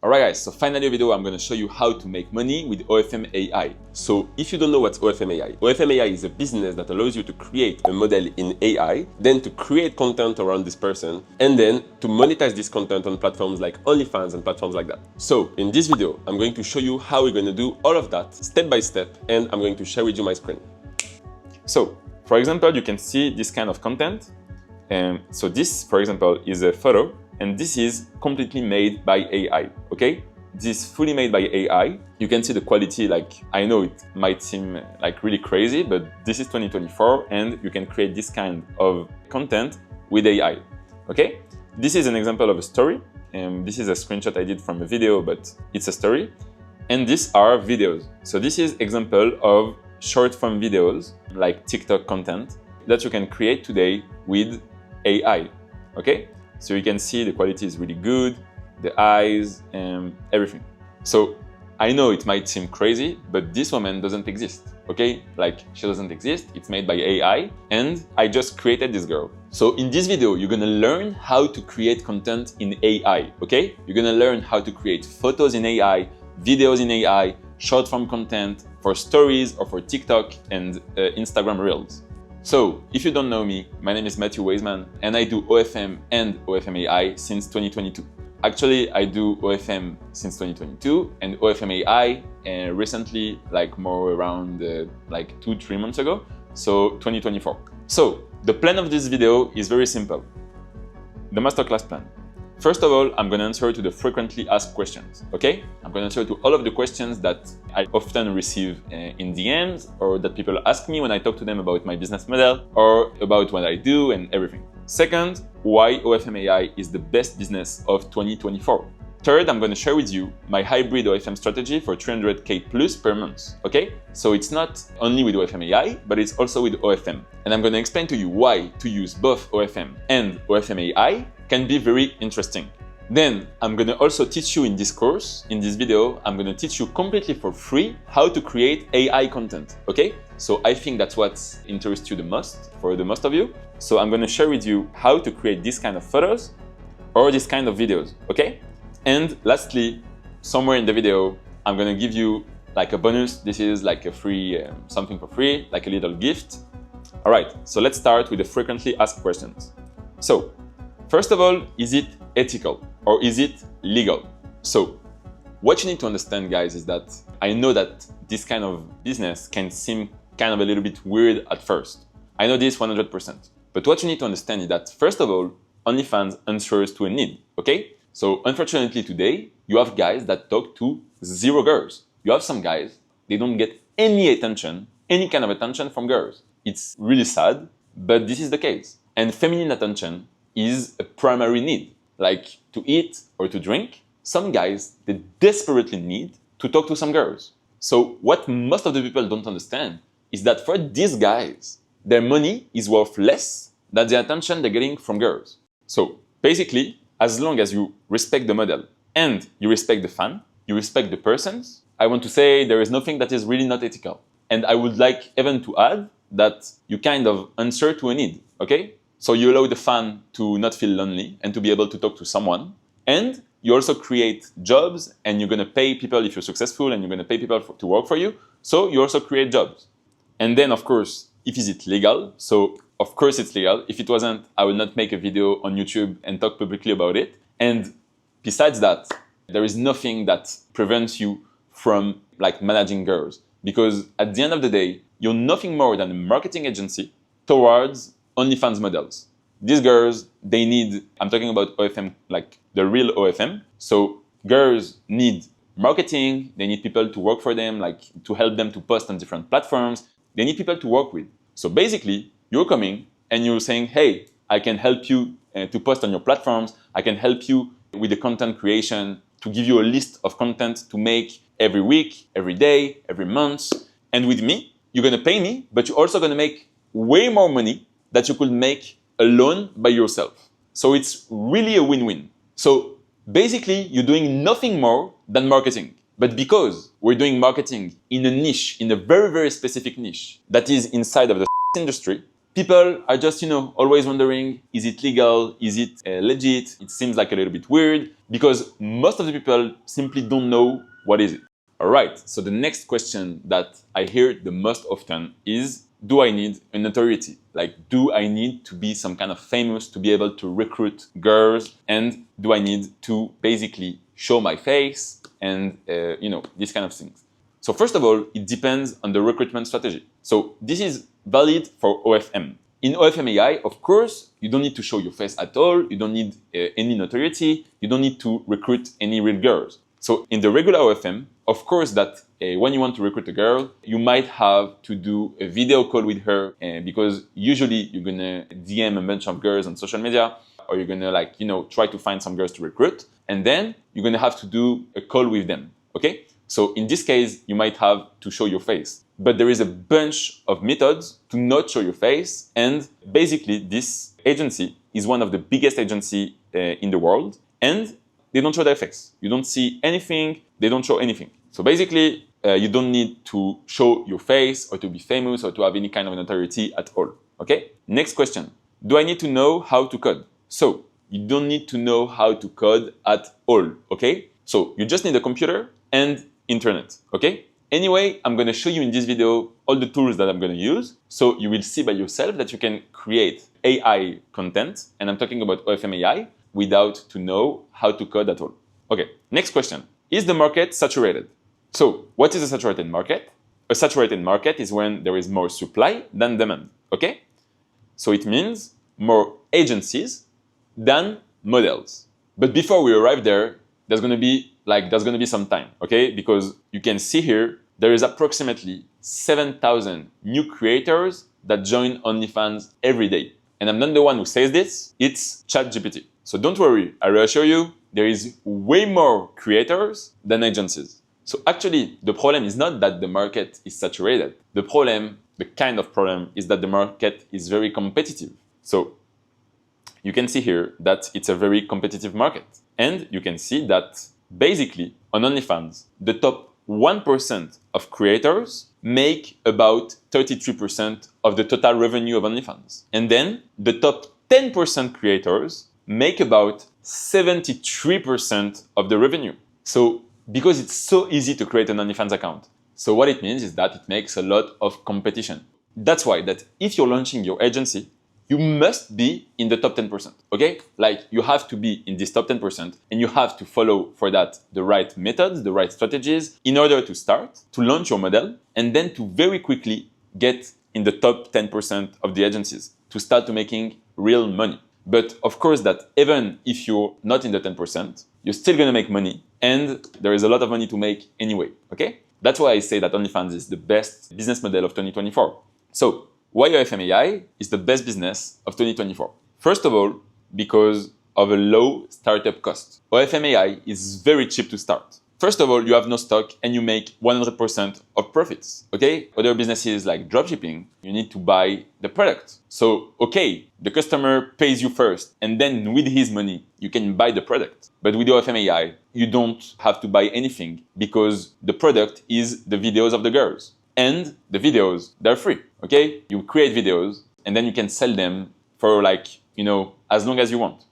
Alright guys, so finally a video I'm going to show you how to make money with OFM AI. So if you don't know what's OFM AI is a business that allows you to create a model in AI, then to create content around this person, and then to monetize this content on platforms like OnlyFans and platforms like that. So in this video, I'm going to show you how we're going to do all of that step by step, and I'm going to share with you my screen. So for example, you can see this kind of content. So this, for example, is a photo, and this is completely made by AI, okay? This is fully made by AI. You can see the quality, like, I know it might seem like really crazy, but this is 2024, and you can create this kind of content with AI, okay? This is an example of a story, and this is a screenshot I did from a video, but it's a story. And these are videos. So this is example of short form videos, like TikTok content, that you can create today with AI, okay? So you can see the quality is really good, the eyes, and everything. So I know it might seem crazy, but this woman doesn't exist, okay? Like, she doesn't exist, it's made by AI, and I just created this girl. So in this video, you're gonna learn how to create content in AI, okay? You're gonna learn how to create photos in AI, videos in AI, short form content for stories or for TikTok and Instagram Reels. So, if you don't know me, my name is Matthew Weisman, and I do OFM and OFM AI since 2022. Actually, I do OFM since 2022 and OFM AI recently, like more around like 2-3 months ago, so 2024. So, the plan of this video is very simple. The masterclass plan. First of all, I'm going to answer to the frequently asked questions, okay? I'm going to answer to all of the questions that I often receive in DMs, or that people ask me when I talk to them about my business model or about what I do and everything. Second, why OFM AI is the best business of 2024. Third, I'm going to share with you my hybrid OFM strategy for 300K plus per month, okay? So it's not only with OFM AI, but it's also with OFM. And I'm going to explain to you why to use both OFM and OFM AI can be very interesting. Then I'm going to also teach you in this course, in this video, I'm going to teach you completely for free how to create AI content, okay? So I think that's what interests you the most, for the most of you. So I'm going to share with you how to create this kind of photos or this kind of videos, okay? And lastly, somewhere in the video, I'm going to give you like a bonus. This is like a free, something for free, like a little gift. All right, so let's start with the frequently asked questions. So, first of all, is it ethical or is it legal? So what you need to understand, guys, is that I know that this kind of business can seem kind of a little bit weird at first. I know this 100%. But what you need to understand is that, first of all, OnlyFans answers to a need, okay? So unfortunately today, you have guys that talk to 0 girls. You have some guys, they don't get any attention, any kind of attention from girls. It's really sad, but this is the case. And feminine attention is a primary need, like to eat or to drink. Some guys, they desperately need to talk to some girls. So what most of the people don't understand is that for these guys, their money is worth less than the attention they're getting from girls. So basically, as long as you respect the model and you respect the fan, you respect the persons, I want to say there is nothing that is really not ethical. And I would like even to add that you kind of answer to a need, okay? So you allow the fan to not feel lonely and to be able to talk to someone. And you also create jobs, and you're going to pay people if you're successful, and you're going to pay people to work for you. So you also create jobs. And then, of course, if is it legal? So of course it's legal. If it wasn't, I would not make a video on YouTube and talk publicly about it. And besides that, there is nothing that prevents you from like managing girls. Because at the end of the day, you're nothing more than a marketing agency towards OnlyFans models. These girls, they need, I'm talking about OFM, like the real OFM. So girls need marketing, they need people to work for them, like to help them to post on different platforms. They need people to work with. So basically, you're coming and you're saying, hey, I can help you to post on your platforms. I can help you with the content creation, to give you a list of content to make every week, every day, every month. And with me, you're going to pay me, but you're also going to make way more money that you could make alone by yourself. So it's really a win-win. So basically, you're doing nothing more than marketing. But because we're doing marketing in a niche, in a very, very specific niche that is inside of the industry, people are just, always wondering, is it legal? Is it legit? It seems like a little bit weird. because most of the people simply don't know what is it. All right, so the next question that I hear the most often is, do I need a notoriety? Like, do I need to be some kind of famous to be able to recruit girls? And do I need to basically show my face and, these kind of things? So first of all, it depends on the recruitment strategy. So this is valid for OFM. In OFM AI, of course, you don't need to show your face at all. You don't need any notoriety. You don't need to recruit any real girls. So in the regular OFM, of course, that when you want to recruit a girl, you might have to do a video call with her because usually you're gonna DM a bunch of girls on social media, or you're gonna try to find some girls to recruit, and then you're gonna have to do a call with them. Okay? So in this case, you might have to show your face. But there is a bunch of methods to not show your face, and basically this agency is one of the biggest agencies in the world, and they don't show their face. You don't see anything, they don't show anything. So basically, you don't need to show your face or to be famous or to have any kind of notoriety at all. Okay? Next question. Do I need to know how to code? So you don't need to know how to code at all. Okay? So you just need a computer and internet. Okay? Anyway, I'm going to show you in this video all the tools that I'm going to use. So you will see by yourself that you can create AI content. And I'm talking about OFM AI without to know how to code at all. Okay, next question. Is the market saturated? So what is a saturated market? A saturated market is when there is more supply than demand, okay? So it means more agencies than models. But before we arrive there, there's gonna be some time, okay? Because you can see here, there is approximately 7,000 new creators that join OnlyFans every day. And I'm not the one who says this, it's ChatGPT. So don't worry, I reassure you, there is way more creators than agencies. So actually, the problem is not that the market is saturated. The kind of problem is that the market is very competitive. So you can see here that it's a very competitive market. And you can see that basically on OnlyFans, the top 1% of creators make about 33% of the total revenue of OnlyFans. And then the top 10% creators make about 73% of the revenue. So because it's so easy to create an OnlyFans account. So what it means is that it makes a lot of competition. That's why that if you're launching your agency, you must be in the top 10%, okay? Like you have to be in this top 10% and you have to follow for that the right methods, the right strategies in order to start, to launch your model, and then to very quickly get in the top 10% of the agencies to start to making real money. But of course that even if you're not in the 10%, you're still gonna make money and there is a lot of money to make anyway, okay? That's why I say that OnlyFans is the best business model of 2024. So why OFM AI is the best business of 2024? First of all, because of a low startup cost. OFM AI is very cheap to start. First of all, you have no stock and you make 100% of profits, okay? Other businesses like dropshipping, you need to buy the product. So, okay, the customer pays you first and then with his money, you can buy the product. But with OFM AI, you don't have to buy anything because the product is the videos of the girls. And the videos, they're free, okay? You create videos and then you can sell them for as long as you want.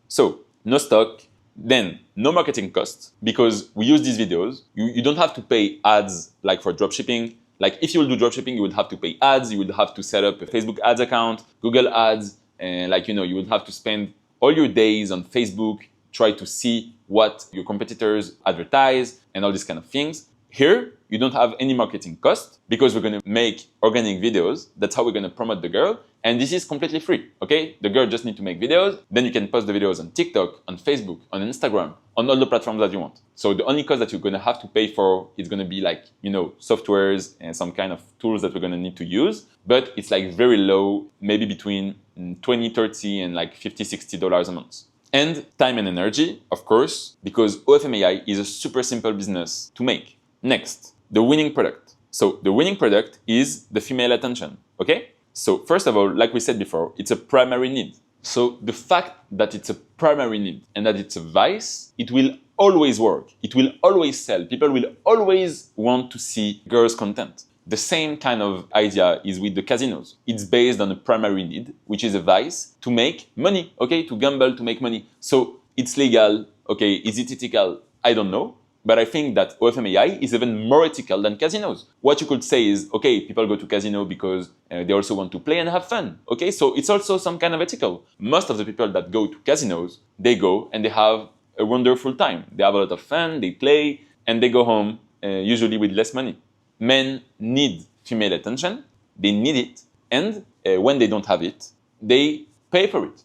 So, no stock, then no marketing costs because we use these videos. You don't have to pay ads like for dropshipping. Like if you will do dropshipping, you would have to pay ads. You would have to set up a Facebook ads account, Google ads, and you would have to spend all your days on Facebook, try to see what your competitors advertise and all these kind of things. Here, you don't have any marketing cost because we're going to make organic videos. That's how we're going to promote the girl. And this is completely free, okay? The girl just need to make videos. Then you can post the videos on TikTok, on Facebook, on Instagram, on all the platforms that you want. So the only cost that you're going to have to pay for is going to be softwares and some kind of tools that we're going to need to use. But it's very low, maybe between $20, $30 and $50, $60 a month. And time and energy, of course, because OFM AI is a super simple business to make. Next, the winning product. So the winning product is the female attention, okay? So first of all, like we said before, it's a primary need. So the fact that it's a primary need and that it's a vice, it will always work. It will always sell. People will always want to see girls' content. The same kind of idea is with the casinos. It's based on a primary need, which is a vice to make money, okay? To gamble, to make money. So it's legal, Okay, is it ethical? I don't know. But I think that OFM AI is even more ethical than casinos. What you could say is, okay, people go to casino because they also want to play and have fun. Okay, so it's also some kind of ethical. Most of the people that go to casinos, they go and they have a wonderful time. They have a lot of fun, they play, and they go home usually with less money. Men need female attention, they need it, and when they don't have it, they pay for it.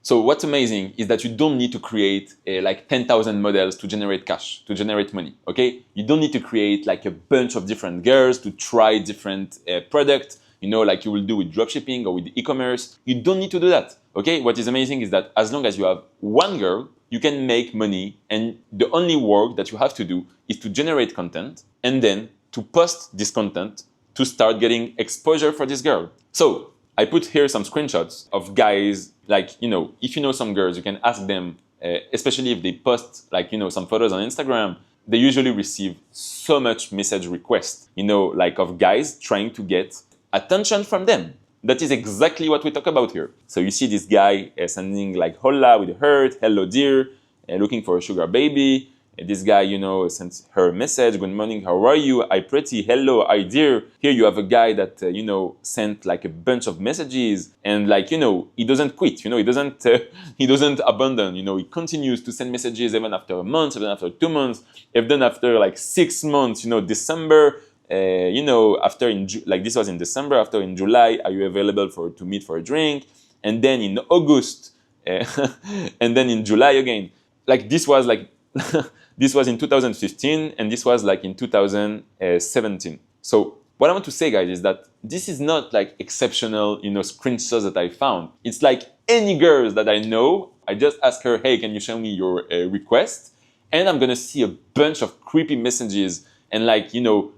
So what's amazing is that you don't need to create like 10,000 models to generate cash, to generate money, okay? You don't need to create like a bunch of different girls to try different products, you know, like you will do with dropshipping or with e-commerce. You don't need to do that, okay? What is amazing is that as long as you have one girl, you can make money, and the only work that you have to do is to generate content and then to post this content to start getting exposure for this girl. So I put here some screenshots of guys, like, you know, if you know some girls, you can ask them, especially if they post, like, you know, some photos on Instagram, they usually receive so much message requests, you know, like of guys trying to get attention from them. That is exactly what we talk about here. So you see this guy sending like hola with a heart, hello dear, looking for a sugar baby. This guy, you know, sends her a message, good morning, how are you? Hi pretty, hello, hi dear. Here you have a guy that, you know, sent like a bunch of messages, and like, you know, he doesn't quit, you know, he doesn't abandon, you know, he continues to send messages even after a month, even after 2 months, even after like 6 months, you know, December, you know, after like this was in December, after in July, are you available to meet for a drink? And then in August, and then in July again. Like this was like, this was in 2015, and this was like in 2017. So what I want to say, guys, is that this is not like exceptional, you know, screenshots that I found. It's like any girls that I know, I just ask her, hey, can you show me your request? And I'm gonna see a bunch of creepy messages, and like, you know,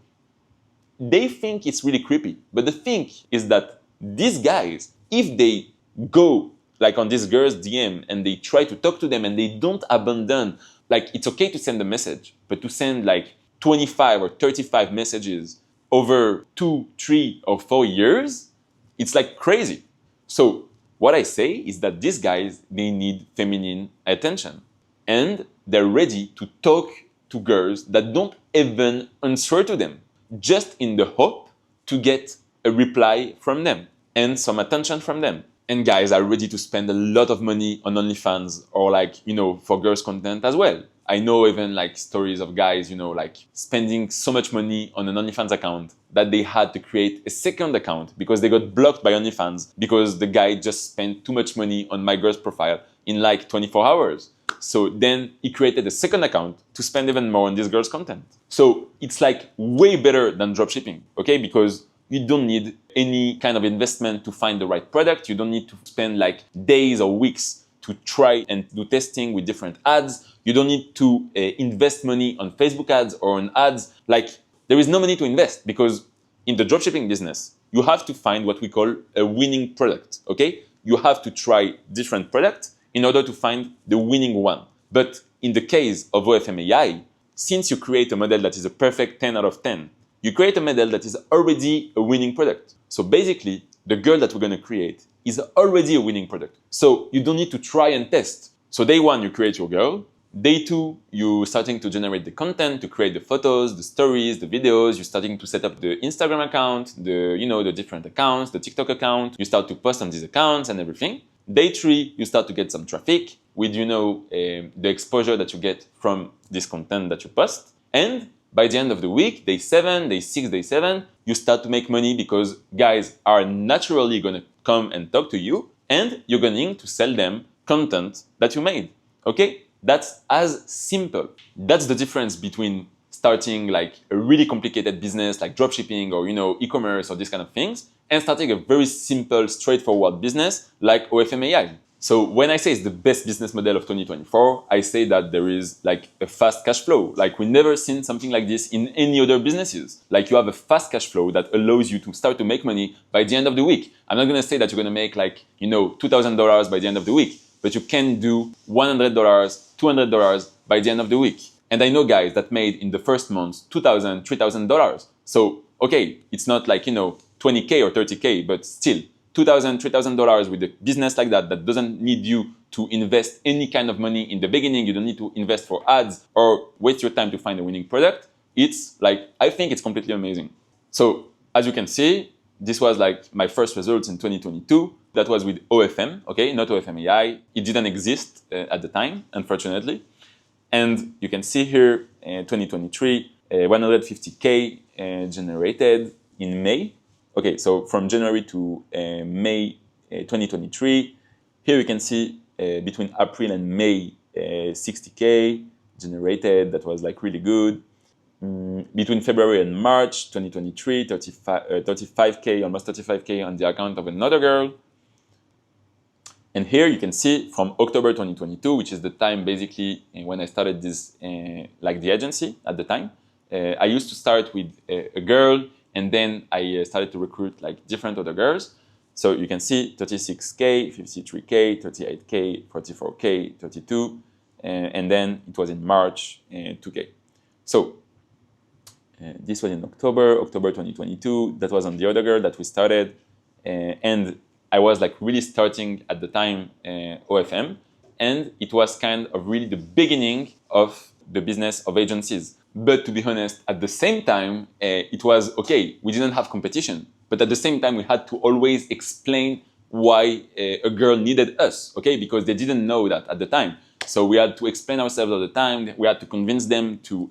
they think it's really creepy. But the thing is that these guys, if they go like on this girl's DM and they try to talk to them and they don't abandon, like it's okay to send a message, but to send like 25 or 35 messages over 2, 3, or 4 years, it's like crazy. So what I say is that these guys, they need feminine attention, and they're ready to talk to girls that don't even answer to them, just in the hope to get a reply from them and some attention from them. And guys are ready to spend a lot of money on OnlyFans or like, you know, for girls content as well. I know even like stories of guys, you know, like spending so much money on an OnlyFans account that they had to create a second account because they got blocked by OnlyFans because the guy just spent too much money on my girl's profile in like 24 hours. So then he created a second account to spend even more on this girl's content. So it's like way better than dropshipping, okay? Because you don't need any kind of investment to find the right product. You don't need to spend like days or weeks to try and do testing with different ads. You don't need to invest money on Facebook ads or on ads. Like there is no money to invest because in the dropshipping business, you have to find what we call a winning product, okay? You have to try different products in order to find the winning one. But in the case of OFM AI, since you create a model that is a perfect 10 out of 10, you create a model that is already a winning product. So basically, the girl that we're going to create is already a winning product. So you don't need to try and test. So day one, you create your girl. Day two, you're starting to generate the content, to create the photos, the stories, the videos. You're starting to set up the Instagram account, the different accounts, the TikTok account. You start to post on these accounts and everything. Day three, you start to get some traffic with, the exposure that you get from this content that you post. And by the end of the week, day 7, day 6, day 7, you start to make money because guys are naturally going to come and talk to you, and you're going to sell them content that you made. Okay? That's as simple. That's the difference between starting like a really complicated business like dropshipping or, e-commerce or these kind of things, and starting a very simple, straightforward business like OFM AI. So when I say it's the best business model of 2024, I say that there is like a fast cash flow. Like we never seen something like this in any other businesses. Like you have a fast cash flow that allows you to start to make money by the end of the week. I'm not going to say that you're going to make like, $2,000 by the end of the week, but you can do $100, $200 by the end of the week. And I know guys that made in the first month $2,000, $3,000. So, okay, it's not like, 20K or 30K, but still $2,000, $3,000 with a business like that doesn't need you to invest any kind of money in the beginning. You don't need to invest for ads or waste your time to find a winning product. It's like, I think it's completely amazing. So as you can see, this was like my first results in 2022. That was with OFM, okay, not OFM AI. It didn't exist at the time, unfortunately. And you can see here, 2023, 150K generated in May. Okay, so from January to May 2023, here you can see between April and May, 60K generated. That was like really good. Between February and March 2023, 35K, almost 35K on the account of another girl. And here you can see from October 2022, which is the time basically when I started this, like the agency at the time. I used to start with a girl, and then I started to recruit like different other girls. So you can see 36K, 53K, 38K, 44K, 32, and then it was in March, 2K. So this was in October 2022. That was on the other girl that we started, and I was like really starting at the time OFM, and it was kind of really the beginning of the business of agencies. But to be honest, at the same time, it was okay. We didn't have competition, but at the same time, we had to always explain why a girl needed us, okay? Because they didn't know that at the time. So we had to explain ourselves all the time. We had to convince them to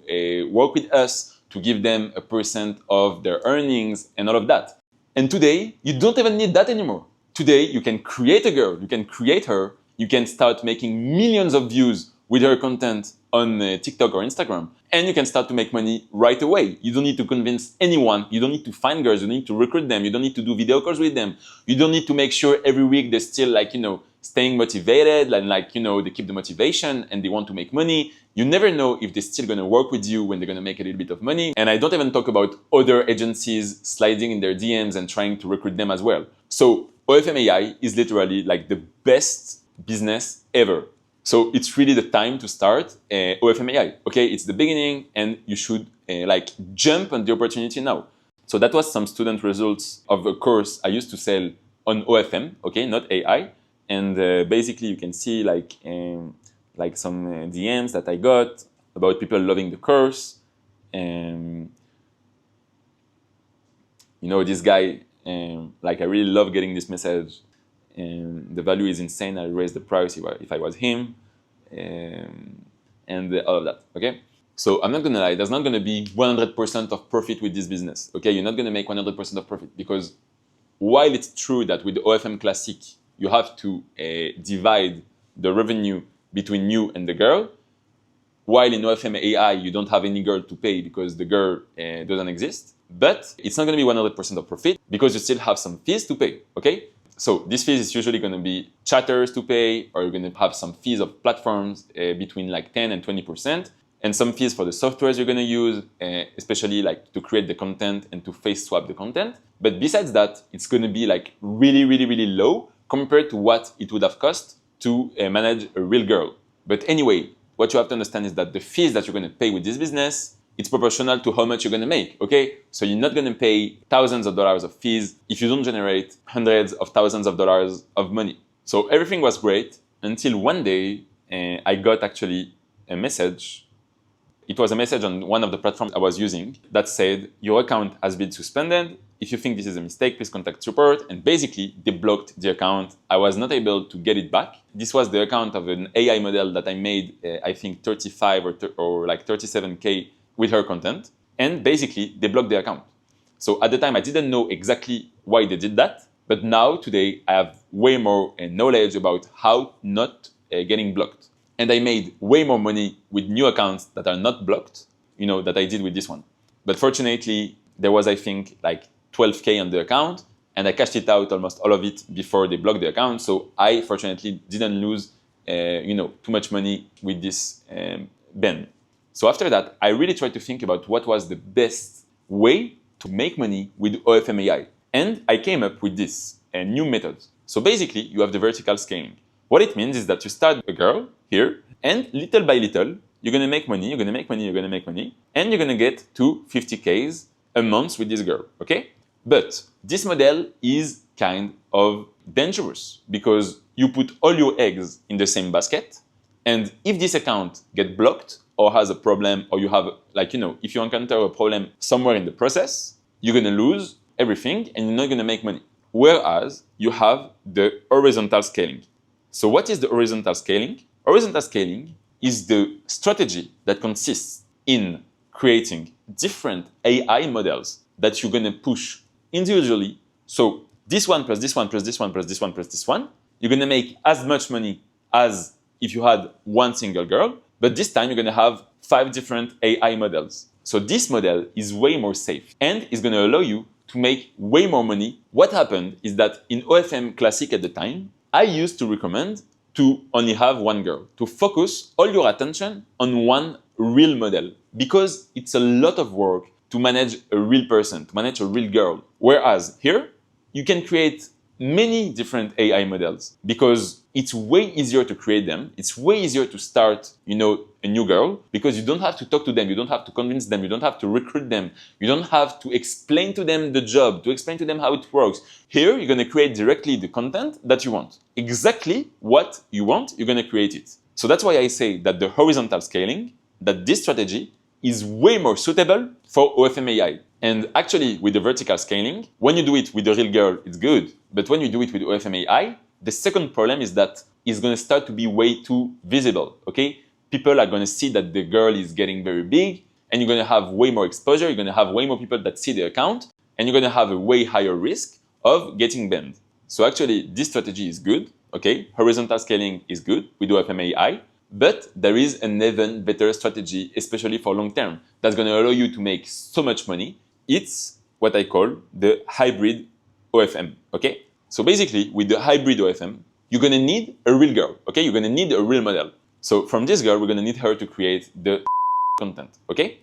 work with us, to give them a % of their earnings and all of that. And today, you don't even need that anymore. Today, you can create a girl, you can create her, you can start making millions of views with her content on TikTok or Instagram, and you can start to make money right away. You don't need to convince anyone, you don't need to find girls, you don't need to recruit them, you don't need to do video calls with them, you don't need to make sure every week they're still like, staying motivated and like, they keep the motivation and they want to make money. You never know if they're still gonna work with you when they're gonna make a little bit of money. And I don't even talk about other agencies sliding in their DMs and trying to recruit them as well. So OFM AI is literally like the best business ever. So it's really the time to start OFM AI. Okay, it's the beginning and you should like jump on the opportunity now. So that was some student results of a course I used to sell on OFM, okay, not AI. And basically you can see like some DMs that I got about people loving the course. This guy, like I really love getting this message. The value is insane. I raise the price if I was him, and all of that. Okay, so I'm not gonna lie. There's not gonna be 100% of profit with this business. Okay, you're not gonna make 100% of profit because while it's true that with the OFM Classic you have to divide the revenue between you and the girl, while in OFM AI you don't have any girl to pay because the girl doesn't exist. But it's not gonna be 100% of profit because you still have some fees to pay. Okay. So this fees is usually going to be chatters to pay, or you're going to have some fees of platforms between like 10 and 20%, and some fees for the softwares you're going to use, especially like to create the content and to face swap the content. But besides that, it's going to be like really, really, really low compared to what it would have cost to manage a real girl. But anyway, what you have to understand is that the fees that you're going to pay with this business, it's proportional to how much you're going to make, okay? So you're not going to pay thousands of dollars of fees if you don't generate hundreds of thousands of dollars of money. So everything was great until one day I got actually a message. It was a message on one of the platforms I was using that said, your account has been suspended. If you think this is a mistake, please contact support. And basically, they blocked the account. I was not able to get it back. This was the account of an AI model that I made, I think 35 or like 37K with her content, and basically they blocked the account. So at the time I didn't know exactly why they did that, but now today I have way more knowledge about how not getting blocked. And I made way more money with new accounts that are not blocked, that I did with this one. But fortunately, there was, I think, like 12K on the account, and I cashed it out almost all of it before they blocked the account. So I fortunately didn't lose, too much money with this ban. So after that, I really tried to think about what was the best way to make money with OFM AI. And I came up with this new method. So basically, you have the vertical scaling. What it means is that you start a girl here, and little by little, you're going to make money, you're going to make money, you're going to make money, and you're going to get to 50Ks a month with this girl, okay? But this model is kind of dangerous because you put all your eggs in the same basket. And if this account get blocked or has a problem, or you have, like, if you encounter a problem somewhere in the process, you're going to lose everything and you're not going to make money. Whereas you have the horizontal scaling. So what is the horizontal scaling? Horizontal scaling is the strategy that consists in creating different AI models that you're going to push individually. So this one plus this one plus this one plus this one plus this one, you're going to make as much money as if you had one single girl, but this time you're going to have 5 different AI models. So this model is way more safe and is going to allow you to make way more money. What happened is that in OFM Classic at the time, I used to recommend to only have one girl, to focus all your attention on one real model, because it's a lot of work to manage a real person, to manage a real girl. Whereas here, you can create many different AI models because it's way easier to create them. It's way easier to start, a new girl, because you don't have to talk to them. You don't have to convince them. You don't have to recruit them. You don't have to explain to them the job, to explain to them how it works. Here, you're going to create directly the content that you want. Exactly what you want, you're going to create it. So that's why I say that the horizontal scaling, that this strategy is way more suitable for OFM AI. And actually, with the vertical scaling, when you do it with the real girl, it's good. But when you do it with OFM AI, the second problem is that it's going to start to be way too visible, okay? People are going to see that the girl is getting very big, and you're going to have way more exposure. You're going to have way more people that see the account, and you're going to have a way higher risk of getting banned. So actually, this strategy is good, okay? Horizontal scaling is good with OFM AI. But there is an even better strategy, especially for long term, that's going to allow you to make so much money. It's what I call the hybrid OFM, okay? So basically, with the hybrid OFM, you're going to need a real girl, okay? You're going to need a real model. So from this girl, we're going to need her to create the content, okay?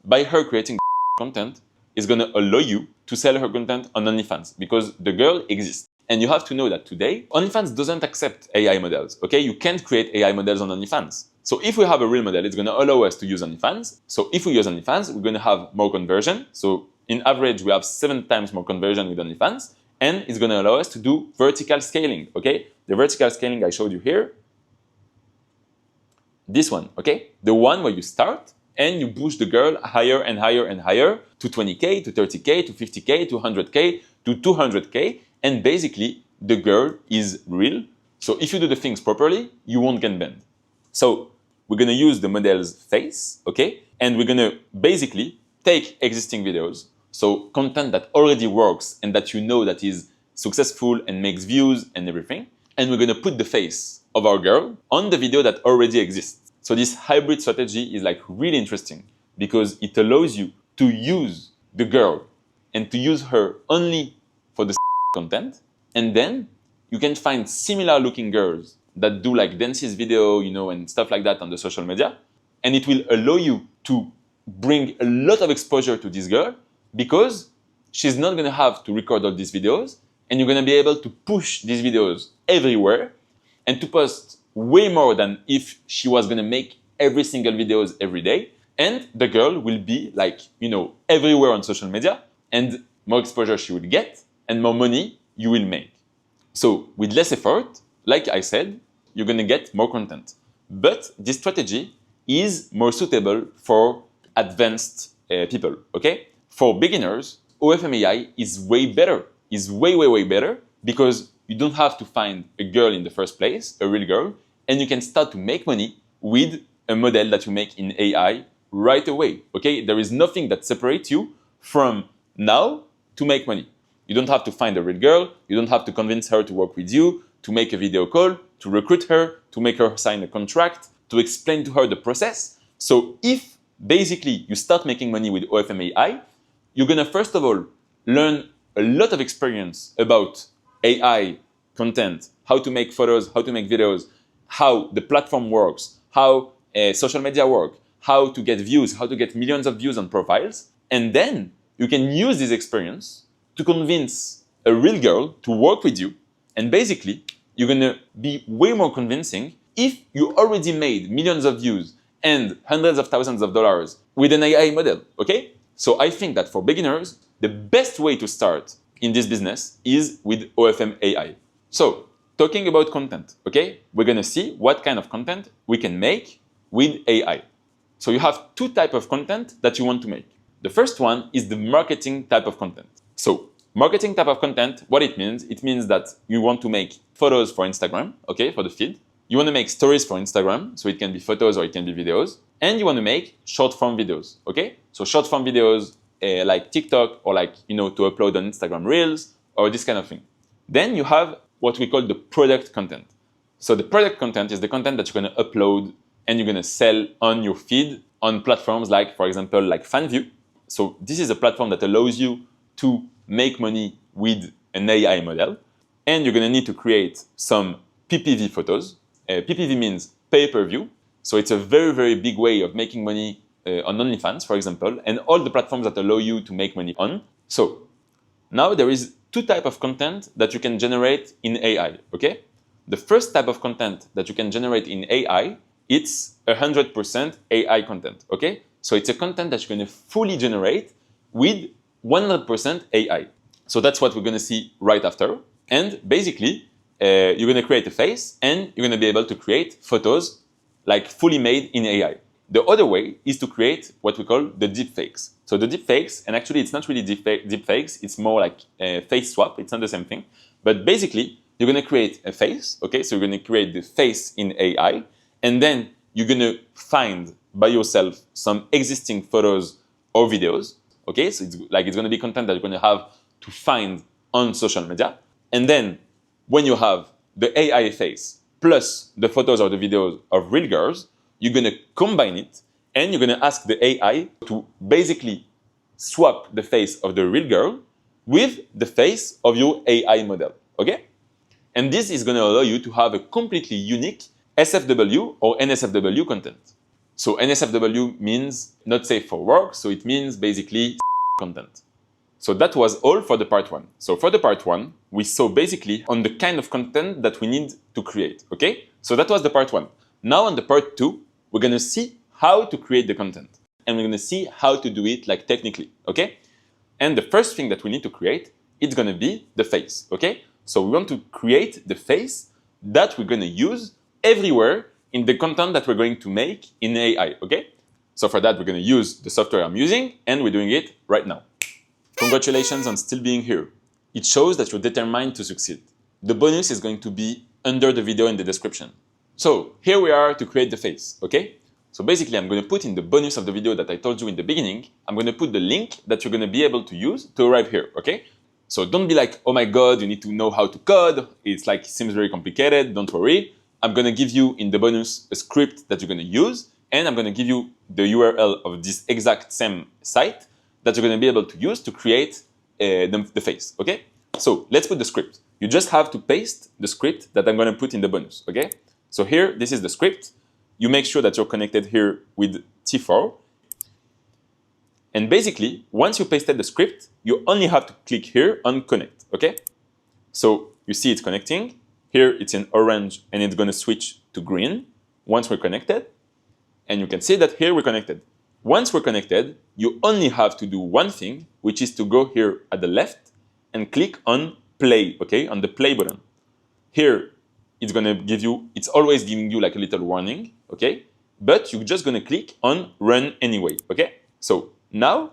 By her creating content, it's going to allow you to sell her content on OnlyFans because the girl exists. And you have to know that today, OnlyFans doesn't accept AI models, okay? You can't create AI models on OnlyFans. So if we have a real model, it's going to allow us to use OnlyFans. So if we use OnlyFans, we're going to have more conversion. So in average, we have 7 times more conversion with OnlyFans. And it's going to allow us to do vertical scaling, okay? The vertical scaling I showed you here, this one, okay? The one where you start and you push the girl higher and higher and higher to 20K, to 30K, to 50K, to 100K, to 200K. And basically, the girl is real. So if you do the things properly, you won't get banned. So we're going to use the model's face, okay? And we're going to basically take existing videos, so content that already works and that you know that is successful and makes views and everything. And we're going to put the face of our girl on the video that already exists. So this hybrid strategy is like really interesting because it allows you to use the girl and to use her only for the content, and then you can find similar looking girls that do like dances video, and stuff like that on the social media, and it will allow you to bring a lot of exposure to this girl because she's not going to have to record all these videos, and you're going to be able to push these videos everywhere and to post way more than if she was going to make every single videos every day, and the girl will be like, everywhere on social media, and more exposure she will get and more money you will make. So with less effort, like I said, you're going to get more content. But this strategy is more suitable for advanced people, okay? For beginners, OFM AI is way better, is way, way, way better because you don't have to find a girl in the first place, a real girl, and you can start to make money with a model that you make in AI right away, okay? There is nothing that separates you from now to make money. You don't have to find a real girl. You don't have to convince her to work with you, to make a video call, to recruit her, to make her sign a contract, to explain to her the process. So if basically you start making money with OFM AI, you're going to first of all learn a lot of experience about AI content, how to make photos, how to make videos, how the platform works, how social media work, how to get views, how to get millions of views on profiles. And then you can use this experience to convince a real girl to work with you. And basically, you're going to be way more convincing if you already made millions of views and hundreds of thousands of dollars with an AI model, okay? So I think that for beginners, the best way to start in this business is with OFM AI. So talking about content, okay? We're gonna see what kind of content we can make with AI. So you have two types of content that you want to make. The first one is the marketing type of content. So marketing type of content, what it means that you want to make photos for Instagram, okay, for the feed. You want to make stories for Instagram, so it can be photos or it can be videos. And you want to make short form videos, okay? So short form videos like TikTok or like, to upload on Instagram Reels or this kind of thing. Then you have what we call the product content. So the product content is the content that you're going to upload and you're going to sell on your feed on platforms like, for example, like FanView. So this is a platform that allows you to make money with an AI model. And you're going to need to create some PPV photos. PPV means pay-per-view. So it's a very, very big way of making money on OnlyFans, for example, and all the platforms that allow you to make money on. So now there is two types of content that you can generate in AI, okay? The first type of content that you can generate in AI, it's 100% AI content, okay? So it's a content that you're going to fully generate with 100% AI. So that's what we're going to see right after. And basically, you're going to create a face and you're going to be able to create photos like fully made in AI. The other way is to create what we call the deepfakes. So the deepfakes, and actually it's not really deepfakes, it's more like a face swap, it's not the same thing. But basically, you're going to create a face, okay? So you're going to create the face in AI, and then you're going to find by yourself some existing photos or videos, okay? So it's going to be content that you're going to have to find on social media. And then when you have the AI face plus the photos or the videos of real girls, you're going to combine it and you're going to ask the AI to basically swap the face of the real girl with the face of your AI model, okay? And this is going to allow you to have a completely unique SFW or NSFW content. So NSFW means not safe for work, so it means basically content. So that was all for the part one. So for the part one, we saw basically on the kind of content that we need to create, okay? So that was the part one. Now on the part two, we're going to see how to create the content. And we're going to see how to do it like technically, okay? And the first thing that we need to create, it's going to be the face, okay? So we want to create the face that we're going to use everywhere in the content that we're going to make in AI, okay? So for that, we're going to use the software I'm using and we're doing it right now. Congratulations on still being here. It shows that you're determined to succeed. The bonus is going to be under the video in the description. So here we are to create the face, okay? So basically I'm going to put in the bonus of the video that I told you in the beginning, I'm going to put the link that you're going to be able to use to arrive here, okay? So don't be like, oh my God, you need to know how to code. It's like, it seems very complicated. Don't worry. I'm going to give you in the bonus a script that you're going to use, and I'm going to give you the URL of this exact same site that you're going to be able to use to create the face, okay? So let's put the script. You just have to paste the script that I'm going to put in the bonus, okay? So here, this is the script. You make sure that you're connected here with T4. And basically, once you pasted the script, you only have to click here on connect, okay? So you see it's connecting. Here it's in orange and it's going to switch to green once we're connected. And you can see that here we're connected. Once we're connected, you only have to do one thing, which is to go here at the left and click on play, okay, on the play button. Here, it's going to give you, it's always giving you like a little warning, okay? But you're just going to click on run anyway, okay? So now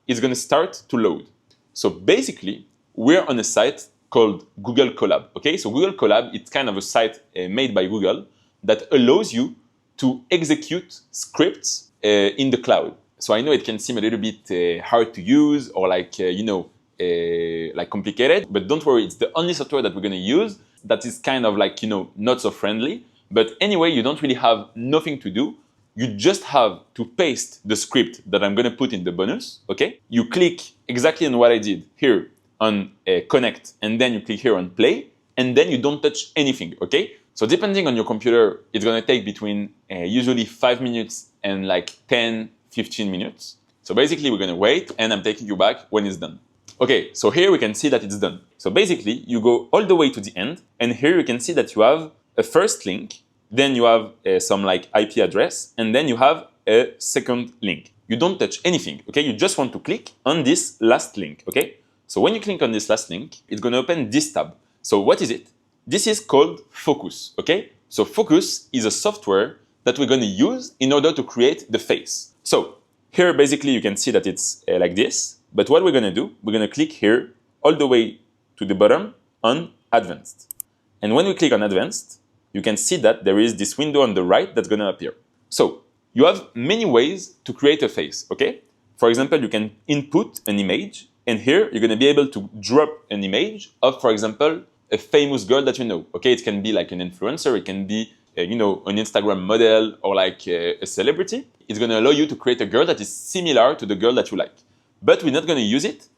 it's going to start to load. So basically, we're on a site called Google Colab, okay? So Google Colab, it's kind of a site made by Google that allows you to execute scripts in the cloud. So I know it can seem a little bit hard to use or like, like complicated, but don't worry, it's the only software that we're going to use that is kind of like, not so friendly. But anyway, you don't really have nothing to do. You just have to paste the script that I'm going to put in the bonus, okay? You click exactly on what I did here on connect, and then you click here on play, and then you don't touch anything, okay? So depending on your computer, it's going to take between usually 5 minutes and like 10, 15 minutes. So basically, we're going to wait, and I'm taking you back when it's done. Okay, so here we can see that it's done. So basically, you go all the way to the end, and here you can see that you have a first link, then you have some like IP address, and then you have a second link. You don't touch anything, okay? You just want to click on this last link, okay? So when you click on this last link, it's going to open this tab. So what is it? This is called Focus, okay? So Focus is a software that we're going to use in order to create the face. So here, basically, you can see that it's like this. But what we're going to do, we're going to click here all the way to the bottom on Advanced. And when we click on Advanced, you can see that there is this window on the right that's going to appear. So you have many ways to create a face, okay? For example, you can input an image, and here you're going to be able to drop an image of, for example, a famous girl that you know, okay? It can be like an influencer, it can be, an Instagram model or like a celebrity. It's going to allow you to create a girl that is similar to the girl that you like. But we're not going to use it,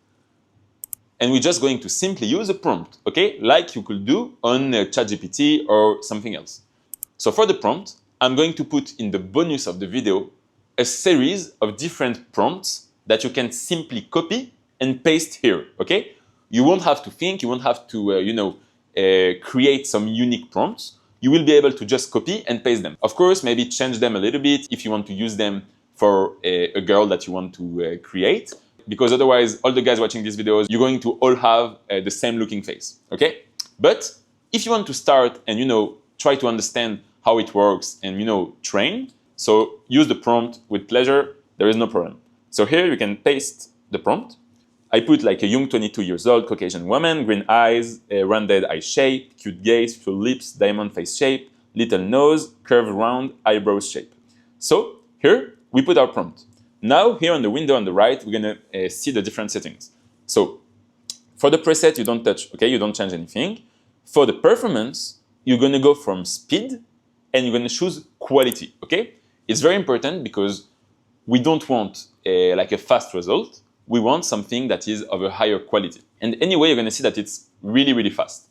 and we're just going to simply use a prompt, okay? Like you could do on ChatGPT or something else. So for the prompt, I'm going to put in the bonus of the video a series of different prompts that you can simply copy and paste here, okay? You won't have to think, you won't have to, create some unique prompts. You will be able to just copy and paste them. Of course, maybe change them a little bit if you want to use them for a girl that you want to create, because otherwise all the guys watching these videos, you're going to all have the same looking face, okay? But if you want to start and, try to understand how it works and, train, so use the prompt with pleasure, there is no problem. So here you can paste the prompt. I put like a young 22 years old Caucasian woman, green eyes, a rounded eye shape, cute gaze, full lips, diamond face shape, little nose, curved round, eyebrows shape. So here we put our prompt. Now here on the window on the right, we're gonna see the different settings. So for the preset, you don't touch, okay? You don't change anything. For the performance, you're gonna go from speed and you're gonna choose quality, okay? It's very important because we don't want like a fast result. We want something that is of a higher quality. And anyway, you're gonna see that it's really, really fast.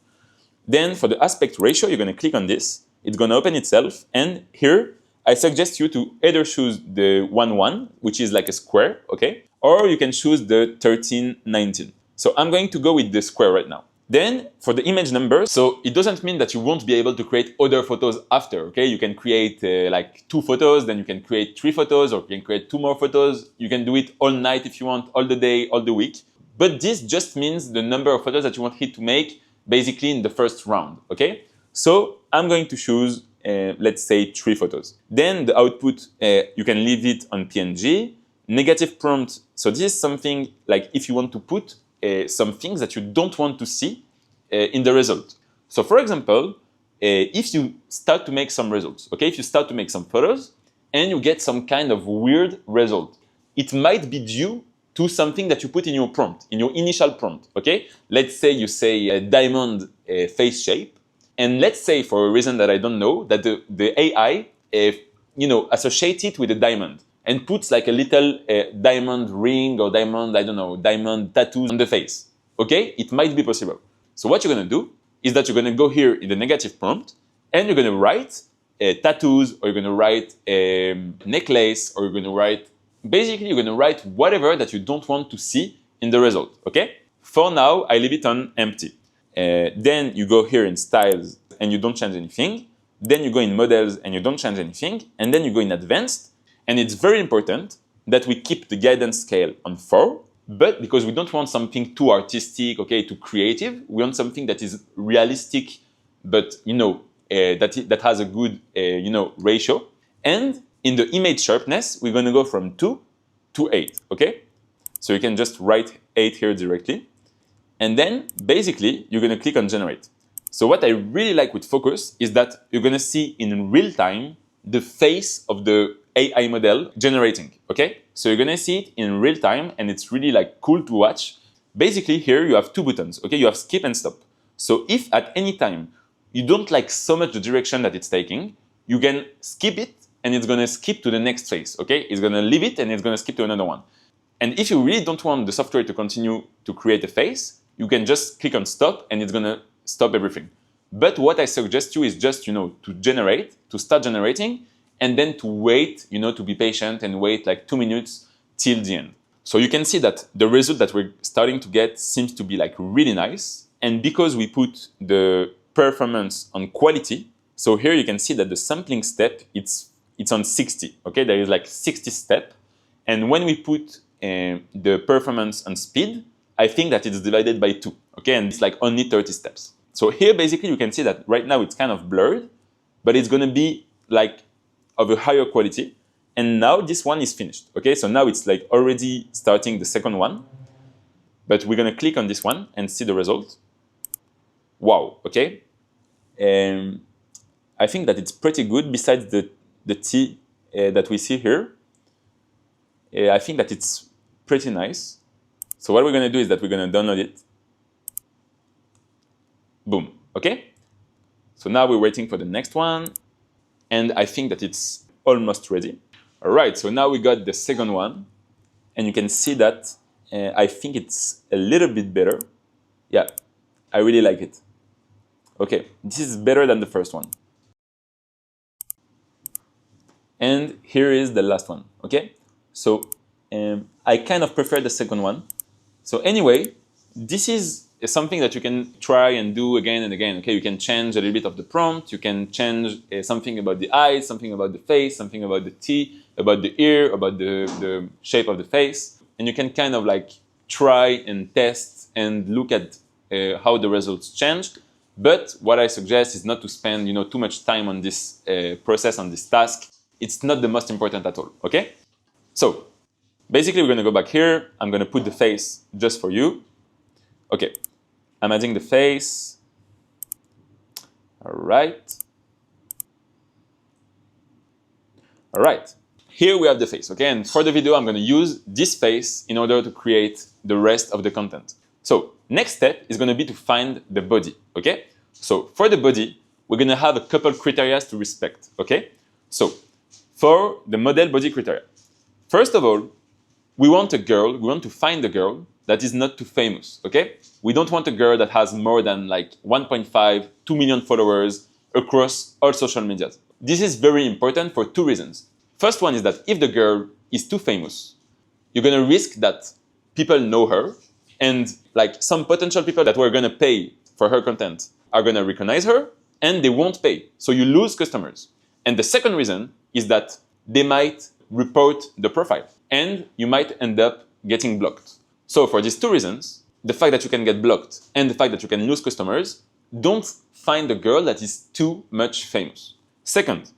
Then for the aspect ratio, you're gonna click on this. It's gonna open itself. And here, I suggest you to either choose the 1:1, which is like a square, okay? Or you can choose the 13:19. So I'm going to go with the square right now. Then for the image numbers, so it doesn't mean that you won't be able to create other photos after, okay? You can create like 2 photos, then you can create 3 photos, or you can create 2 more photos. You can do it all night if you want, all the day, all the week. But this just means the number of photos that you want it to make basically in the first round, okay? So I'm going to choose, let's say 3 photos. Then the output, you can leave it on PNG. Negative prompt, so this is something like if you want to put some things that you don't want to see in the result. So for example, if you start to make some results, okay, if you start to make some photos and you get some kind of weird result, it might be due to something that you put in your prompt, in your initial prompt, okay? Let's say you say a diamond face shape, and let's say for a reason that I don't know, that the AI, associates it with a diamond and puts like a little diamond ring or diamond tattoos on the face, okay? It might be possible. So what you're gonna do is that you're gonna go here in the negative prompt and you're gonna write tattoos, or you're gonna write necklace, or you're gonna write, basically you're gonna write whatever that you don't want to see in the result, okay? For now, I leave it on empty. Then you go here in styles and you don't change anything. Then you go in models and you don't change anything. And then you go in advanced. And it's very important that we keep the guidance scale on 4, but because we don't want something too artistic, okay, too creative, we want something that is realistic, but that has a good ratio. And in the image sharpness, we're going to go from 2 to 8, okay? So you can just write 8 here directly. And then basically you're going to click on generate. So what I really like with Focus is that you're going to see in real time the face of the AI model generating, okay? So you're gonna see it in real time and it's really like cool to watch. Basically here you have 2 buttons, okay? You have skip and stop. So if at any time you don't like so much the direction that it's taking, you can skip it and it's gonna skip to the next phase, okay? It's gonna leave it and it's gonna skip to another one. And if you really don't want the software to continue to create a face, you can just click on stop and it's gonna stop everything. But what I suggest you is just, to start generating, and then to wait, to be patient and wait like 2 minutes till the end. So you can see that the result that we're starting to get seems to be like really nice. And because we put the performance on quality, so here you can see that the sampling step, it's on 60, okay? There is like 60 steps. And when we put the performance on speed, I think that it's divided by 2, okay? And it's like only 30 steps. So here, basically, you can see that right now it's kind of blurred, but it's gonna be like of a higher quality. And now this one is finished, okay? So now it's like already starting the second one, but we're gonna click on this one and see the result. Wow, okay? I think that it's pretty good besides the T that we see here. I think that it's pretty nice. So what we're gonna do is that we're gonna download it. Boom, okay? So now we're waiting for the next one, and I think that it's almost ready. All right, so now we got the second one, and you can see that I think it's a little bit better. Yeah, I really like it. Okay, this is better than the first one. And here is the last one, okay? So I kind of prefer the second one. So anyway, this is something that you can try and do again and again, okay? You can change a little bit of the prompt, you can change something about the eyes, something about the face, something about the teeth, about the ear, about the shape of the face. And you can kind of like try and test and look at how the results change. But what I suggest is not to spend, too much time on this process, on this task. It's not the most important at all, okay? So basically, we're gonna go back here. I'm gonna put the face just for you. Okay, I'm adding the face. All right. All right, here we have the face, okay? And for the video, I'm gonna use this face in order to create the rest of the content. So next step is gonna be to find the body, okay? So for the body, we're gonna have a couple criteria to respect, okay? So for the model body criteria, first of all, we want to find a girl that is not too famous, okay? We don't want a girl that has more than like 1.5, 2 million followers across all social media. This is very important for two reasons. First one is that if the girl is too famous, you're gonna risk that people know her, and like some potential people that were gonna pay for her content are gonna recognize her, and they won't pay. So you lose customers. And the second reason is that they might report the profile, and you might end up getting blocked. So for these two reasons, the fact that you can get blocked and the fact that you can lose customers, don't find a girl that is too much famous. Second,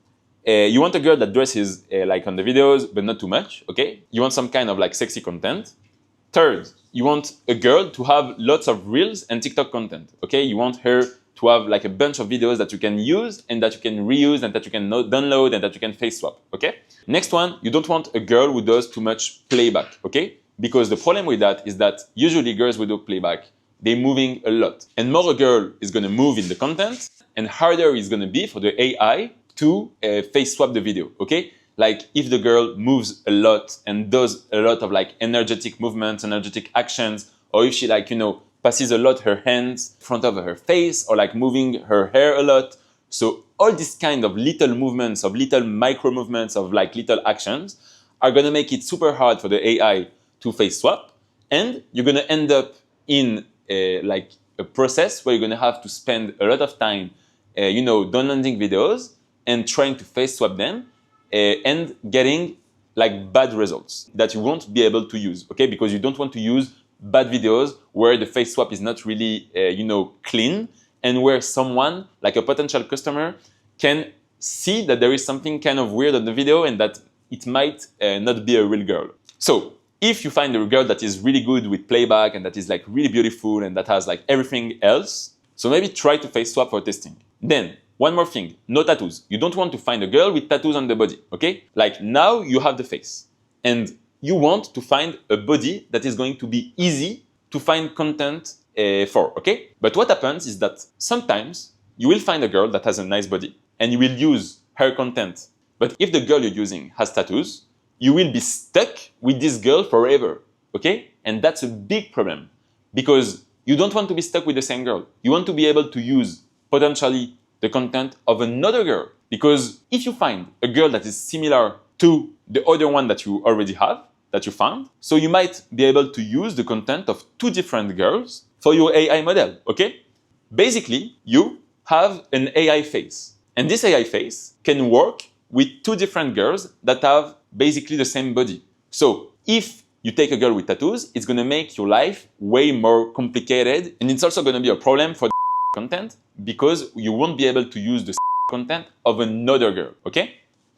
you want a girl that dresses like on the videos, but not too much, okay? You want some kind of like sexy content. Third, you want a girl to have lots of Reels and TikTok content, okay? You want her to have like a bunch of videos that you can use and that you can reuse and that you can download and that you can face swap, okay? Next one, you don't want a girl who does too much playback, okay? Because the problem with that is that usually girls who do playback, they're moving a lot. And more a girl is gonna move in the content, and harder it's gonna be for the AI to face swap the video, okay? Like if the girl moves a lot and does a lot of like energetic movements, energetic actions, or if she like, passes a lot her hands in front of her face, or like moving her hair a lot. So all these kind of little movements, of little micro movements, of like little actions are gonna make it super hard for the AI to face swap. And you're gonna end up in like a process where you're gonna have to spend a lot of time, downloading videos and trying to face swap them and getting like bad results that you won't be able to use, okay? Because you don't want to use bad videos where the face swap is not really, clean, and where someone, like a potential customer, can see that there is something kind of weird on the video and that it might not be a real girl. So if you find a girl that is really good with playback and that is like really beautiful and that has like everything else, so maybe try to face swap for testing. Then, one more thing, no tattoos. You don't want to find a girl with tattoos on the body, okay? Like now you have the face and you want to find a body that is going to be easy to find content for, okay? But what happens is that sometimes you will find a girl that has a nice body and you will use her content. But if the girl you're using has tattoos, you will be stuck with this girl forever, okay? And that's a big problem because you don't want to be stuck with the same girl. You want to be able to use potentially the content of another girl. Because if you find a girl that is similar to the other one that you already have, that you found, so you might be able to use the content of two different girls for your AI model, okay? Basically, you have an AI face. And this AI face can work with two different girls that have basically the same body. So if you take a girl with tattoos, it's gonna make your life way more complicated, and it's also gonna be a problem for content because you won't be able to use the content of another girl, okay?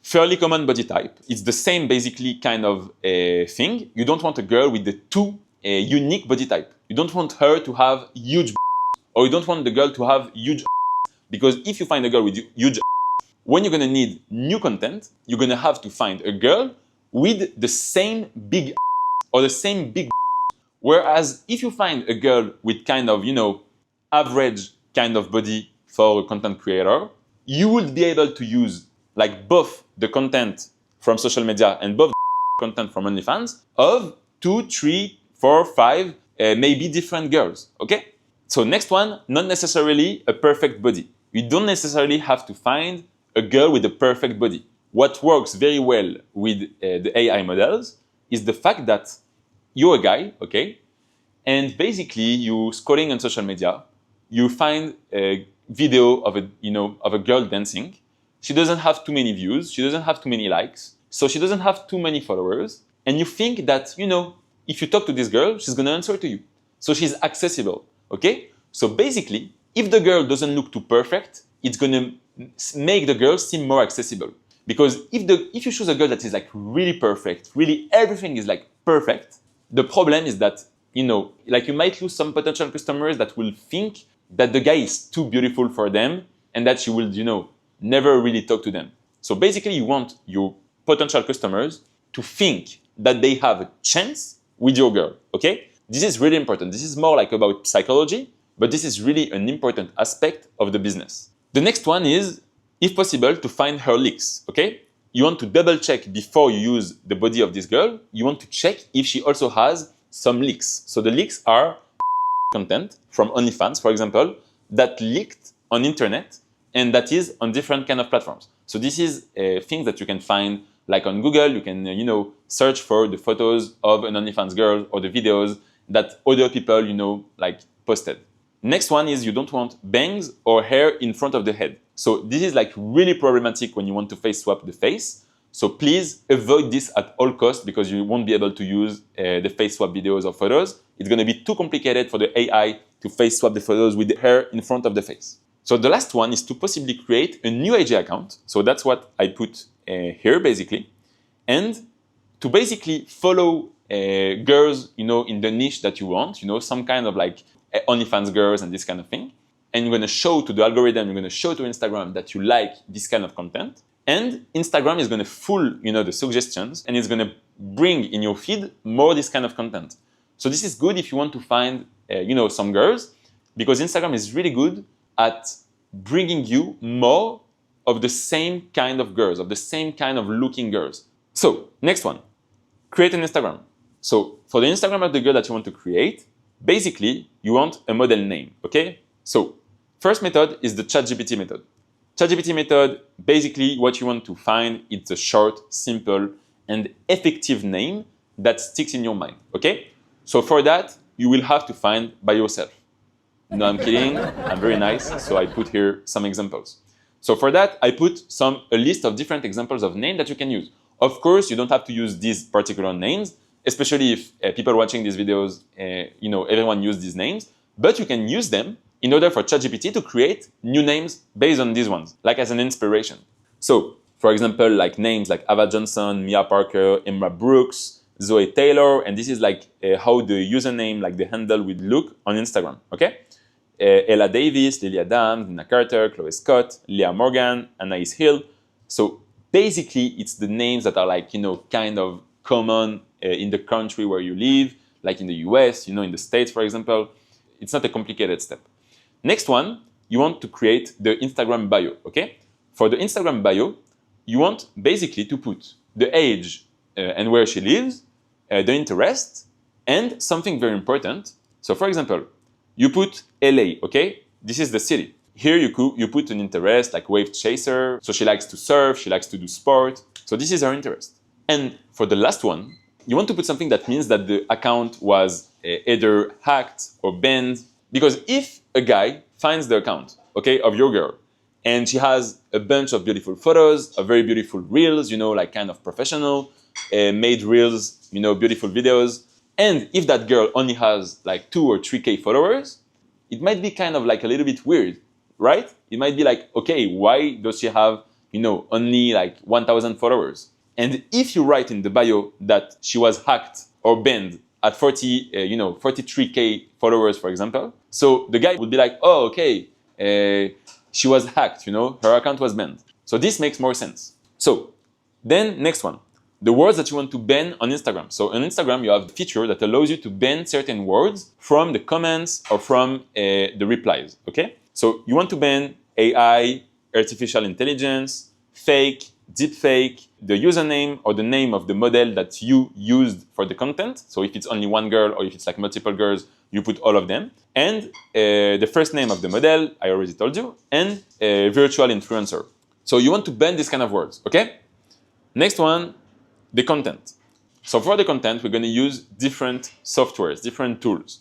Fairly common body type. It's the same basically kind of thing. You don't want a girl with the two unique body type. You don't want her to have huge or you don't want the girl to have huge because if you find a girl with huge when you're gonna need new content, you're gonna have to find a girl with the same big or the same big. Whereas if you find a girl with kind of, average kind of body for a content creator, you will be able to use like both the content from social media and both the content from OnlyFans of 2, 3, 4, 5, maybe different girls, okay? So next one, not necessarily a perfect body. You don't necessarily have to find a girl with a perfect body. What works very well with the AI models is the fact that you're a guy, okay? And basically you scrolling on social media, you find a video of a girl dancing. She doesn't have too many views, she doesn't have too many likes, so she doesn't have too many followers. And you think that, if you talk to this girl, she's gonna answer to you. So she's accessible, okay? So basically, if the girl doesn't look too perfect, it's gonna make the girl seem more accessible. Because if you choose a girl that is like really perfect, really everything is like perfect, the problem is that, you might lose some potential customers that will think that the guy is too beautiful for them and that you will, never really talk to them. So basically you want your potential customers to think that they have a chance with your girl, okay? This is really important. This is more like about psychology, but this is really an important aspect of the business. The next one is, if possible, to find her leaks, okay? You want to double check before you use the body of this girl. You want to check if she also has some leaks. So the leaks are content from OnlyFans, for example, that leaked on internet and that is on different kind of platforms. So this is things that you can find like on Google. You can, search for the photos of an OnlyFans girl or the videos that other people, posted. Next one is you don't want bangs or hair in front of the head. So this is like really problematic when you want to face swap the face. So please avoid this at all costs because you won't be able to use the face swap videos or photos. It's going to be too complicated for the AI to face swap the photos with the hair in front of the face. So the last one is to possibly create a new IG account. So that's what I put here basically. And to basically follow girls, in the niche that you want, some kind of like OnlyFans girls and this kind of thing. And you're going to show to the algorithm, you're going to show to Instagram that you like this kind of content. And Instagram is going to full, the suggestions and it's going to bring in your feed more this kind of content. So this is good if you want to find, some girls because Instagram is really good at bringing you more of the same kind of girls, of the same kind of looking girls. So next one, create an Instagram. So for the Instagram of the girl that you want to create, basically you want a model name, okay? So first method is the ChatGPT method. ChatGPT method, basically what you want to find, it's a short, simple, and effective name that sticks in your mind, okay? So for that, you will have to find by yourself. No, I'm kidding, I'm very nice, so I put here some examples. So for that, I put a list of different examples of names that you can use. Of course, you don't have to use these particular names, especially if people watching these videos, everyone uses these names, but you can use them in order for ChatGPT to create new names based on these ones, like as an inspiration. So, for example, like names like Ava Johnson, Mia Parker, Emma Brooks, Zoe Taylor, and this is like how the username, like the handle would look on Instagram, okay? Ella Davis, Lily Adams, Nina Carter, Chloe Scott, Leah Morgan, Anais Hill. So basically, it's the names that are like, kind of common in the country where you live, like in the US, in the States, for example. It's not a complicated step. Next one, you want to create the Instagram bio, okay? For the Instagram bio, you want basically to put the age and where she lives, the interest, and something very important. So for example, you put LA, okay? This is the city. Here you put an interest like wave chaser. So she likes to surf, she likes to do sport. So this is her interest. And for the last one, you want to put something that means that the account was either hacked or banned. Because if a guy finds the account, okay, of your girl, and she has a bunch of beautiful photos, of very beautiful reels, like kind of professional, made reels, beautiful videos, and if that girl only has like 2 or 3K followers, it might be kind of like a little bit weird, right? It might be like, okay, why does she have, only like 1,000 followers? And if you write in the bio that she was hacked or banned at 43K followers, for example, so the guy would be like, oh, okay, she was hacked, her account was banned. So this makes more sense. So then next one, the words that you want to ban on Instagram. So on Instagram, you have a feature that allows you to ban certain words from the comments or from the replies, okay? So you want to ban AI, artificial intelligence, fake, deepfake, the username or the name of the model that you used for the content. So if it's only one girl or if it's like multiple girls, you put all of them. And the first name of the model, I already told you, and virtual influencer. So you want to ban these kind of words, okay? Next one, the content. So for the content, we're going to use different softwares, different tools.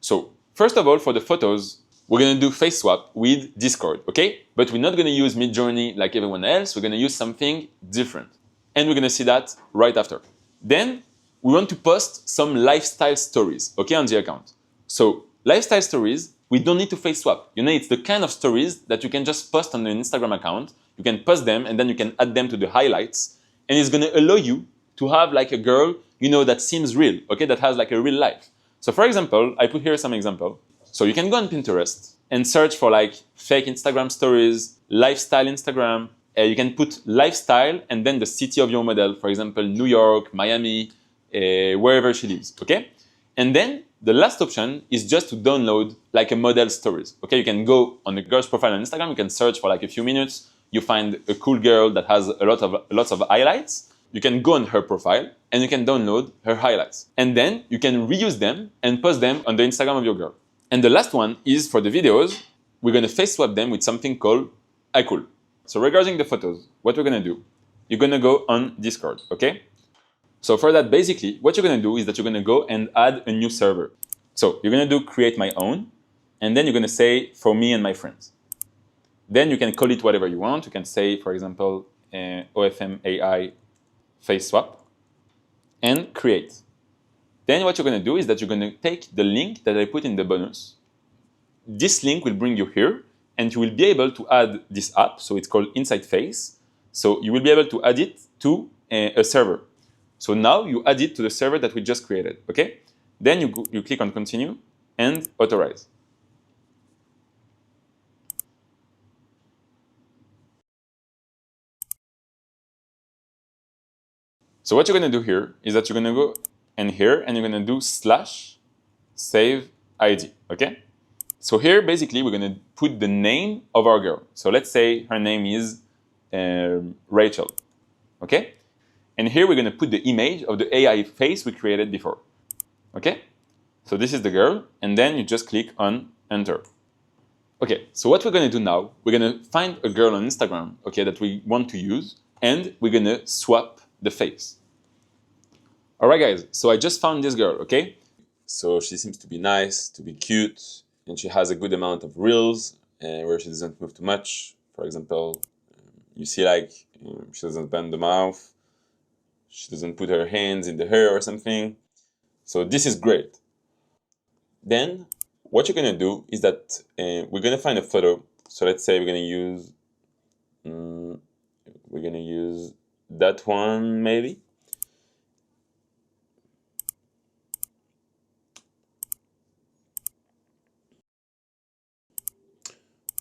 So first of all, for the photos, we're going to do face swap with Discord, okay? But we're not going to use Midjourney like everyone else. We're going to use something different. And we're going to see that right after. Then we want to post some lifestyle stories, okay, on the account. So lifestyle stories, we don't need to face swap. It's the kind of stories that you can just post on the Instagram account. You can post them and then you can add them to the highlights. And it's going to allow you to have like a girl, that seems real, okay, that has like a real life. So for example, I put here some example. So you can go on Pinterest and search for like fake Instagram stories, lifestyle Instagram. You can put lifestyle and then the city of your model, for example, New York, Miami, wherever she lives, okay? And then the last option is just to download like a model stories, okay? You can go on the girl's profile on Instagram, you can search for like a few minutes, you find a cool girl that has lots of highlights. You can go on her profile and you can download her highlights. And then you can reuse them and post them on the Instagram of your girl. And the last one is for the videos, we're going to face swap them with something called iCool. So regarding the photos, what we're going to do, you're going to go on Discord, okay? So for that, basically, what you're going to do is that you're going to go and add a new server. So you're going to do create my own, and then you're going to say for me and my friends. Then you can call it whatever you want. You can say, for example, OFM AI face swap and create. Then what you're going to do is that you're going to take the link that I put in the bonus. This link will bring you here and you will be able to add this app. So it's called Inside Face. So you will be able to add it to a server. So now you add it to the server that we just created, okay? Then you click on continue and authorize. So what you're going to do here is that you're going to go in here and you're going to do /save ID, okay? So here, basically, we're going to put the name of our girl. So let's say her name is Rachel, okay? And here we're going to put the image of the AI face we created before, okay? So this is the girl, and then you just click on enter. Okay, so what we're going to do now, we're going to find a girl on Instagram, okay, that we want to use, and we're going to swap the face. All right, guys, so I just found this girl, okay? So she seems to be nice, to be cute, and she has a good amount of reels where she doesn't move too much. For example, you see like she doesn't bend the mouth, she doesn't put her hands in the hair or something. So this is great. Then what you're gonna do is that we're gonna find a photo. So let's say we're gonna use that one maybe.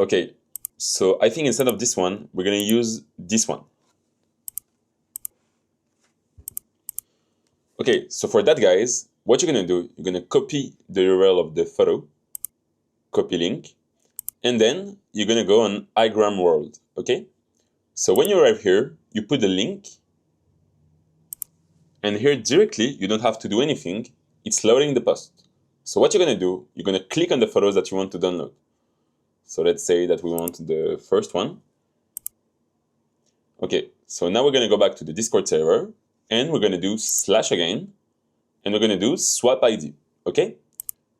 Okay, so I think instead of this one, we're going to use this one. Okay, so for that, guys, what you're going to do, you're going to copy the URL of the photo, copy link, and then you're going to go on iGram World, okay? So when you arrive here, you put the link, and here directly, you don't have to do anything. It's loading the post. So what you're going to do, you're going to click on the photos that you want to download. So let's say that we want the first one. Okay, so now we're going to go back to the Discord server and we're going to do / again and we're going to do swap ID, okay?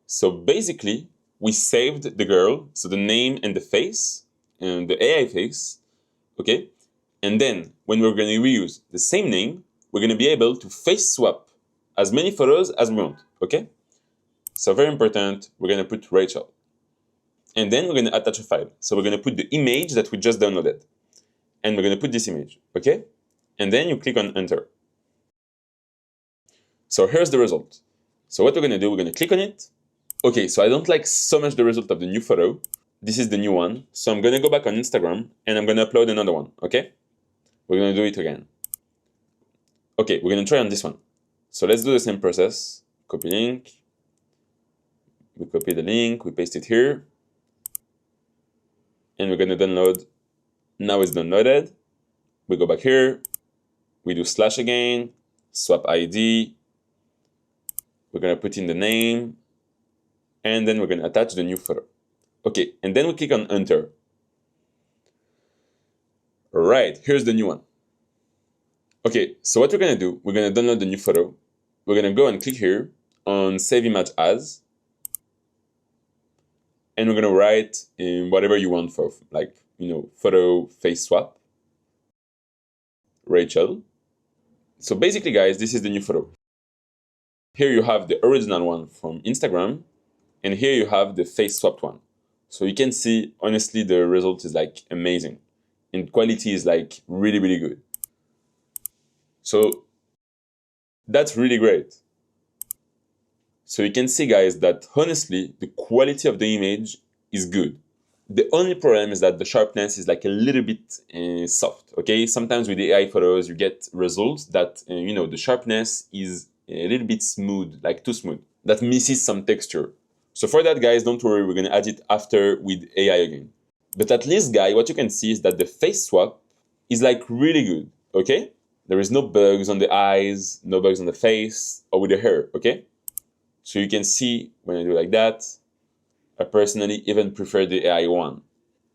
So basically, we saved the girl, so the name and the face, and the AI face, okay? And then when we're going to reuse the same name, we're going to be able to face swap as many photos as we want, okay? So very important, we're going to put Rachel. And then we're going to attach a file. So we're going to put the image that we just downloaded. And we're going to put this image, okay? And then you click on enter. So here's the result. So what we're going to do, we're going to click on it. Okay, so I don't like so much the result of the new photo. This is the new one. So I'm going to go back on Instagram and I'm going to upload another one, okay? We're going to do it again. Okay, we're going to try on this one. So let's do the same process. Copy link. We copy the link, we paste it here. And we're going to download. Now it's downloaded. We go back here. We do slash again. Swap ID. We're going to put in the name. And then we're going to attach the new photo. Okay, and then we click on enter. All right, here's the new one. Okay, so what we're going to do, we're going to download the new photo. We're going to go and click here on save image as. And we're going to write in whatever you want for, like, photo face swap. Rachel. So basically, guys, this is the new photo. Here you have the original one from Instagram. And here you have the face swapped one. So you can see, honestly, the result is like amazing. And quality is like really, really good. So that's really great. So you can see, guys, that honestly, the quality of the image is good. The only problem is that the sharpness is like a little bit soft, okay? Sometimes with the AI photos, you get results that, the sharpness is a little bit smooth, like too smooth. That misses some texture. So for that, guys, don't worry, we're gonna add it after with AI again. But at least, guys, what you can see is that the face swap is like really good, okay? There is no bugs on the eyes, no bugs on the face, or with the hair, okay? So you can see when I do like that, I personally even prefer the AI one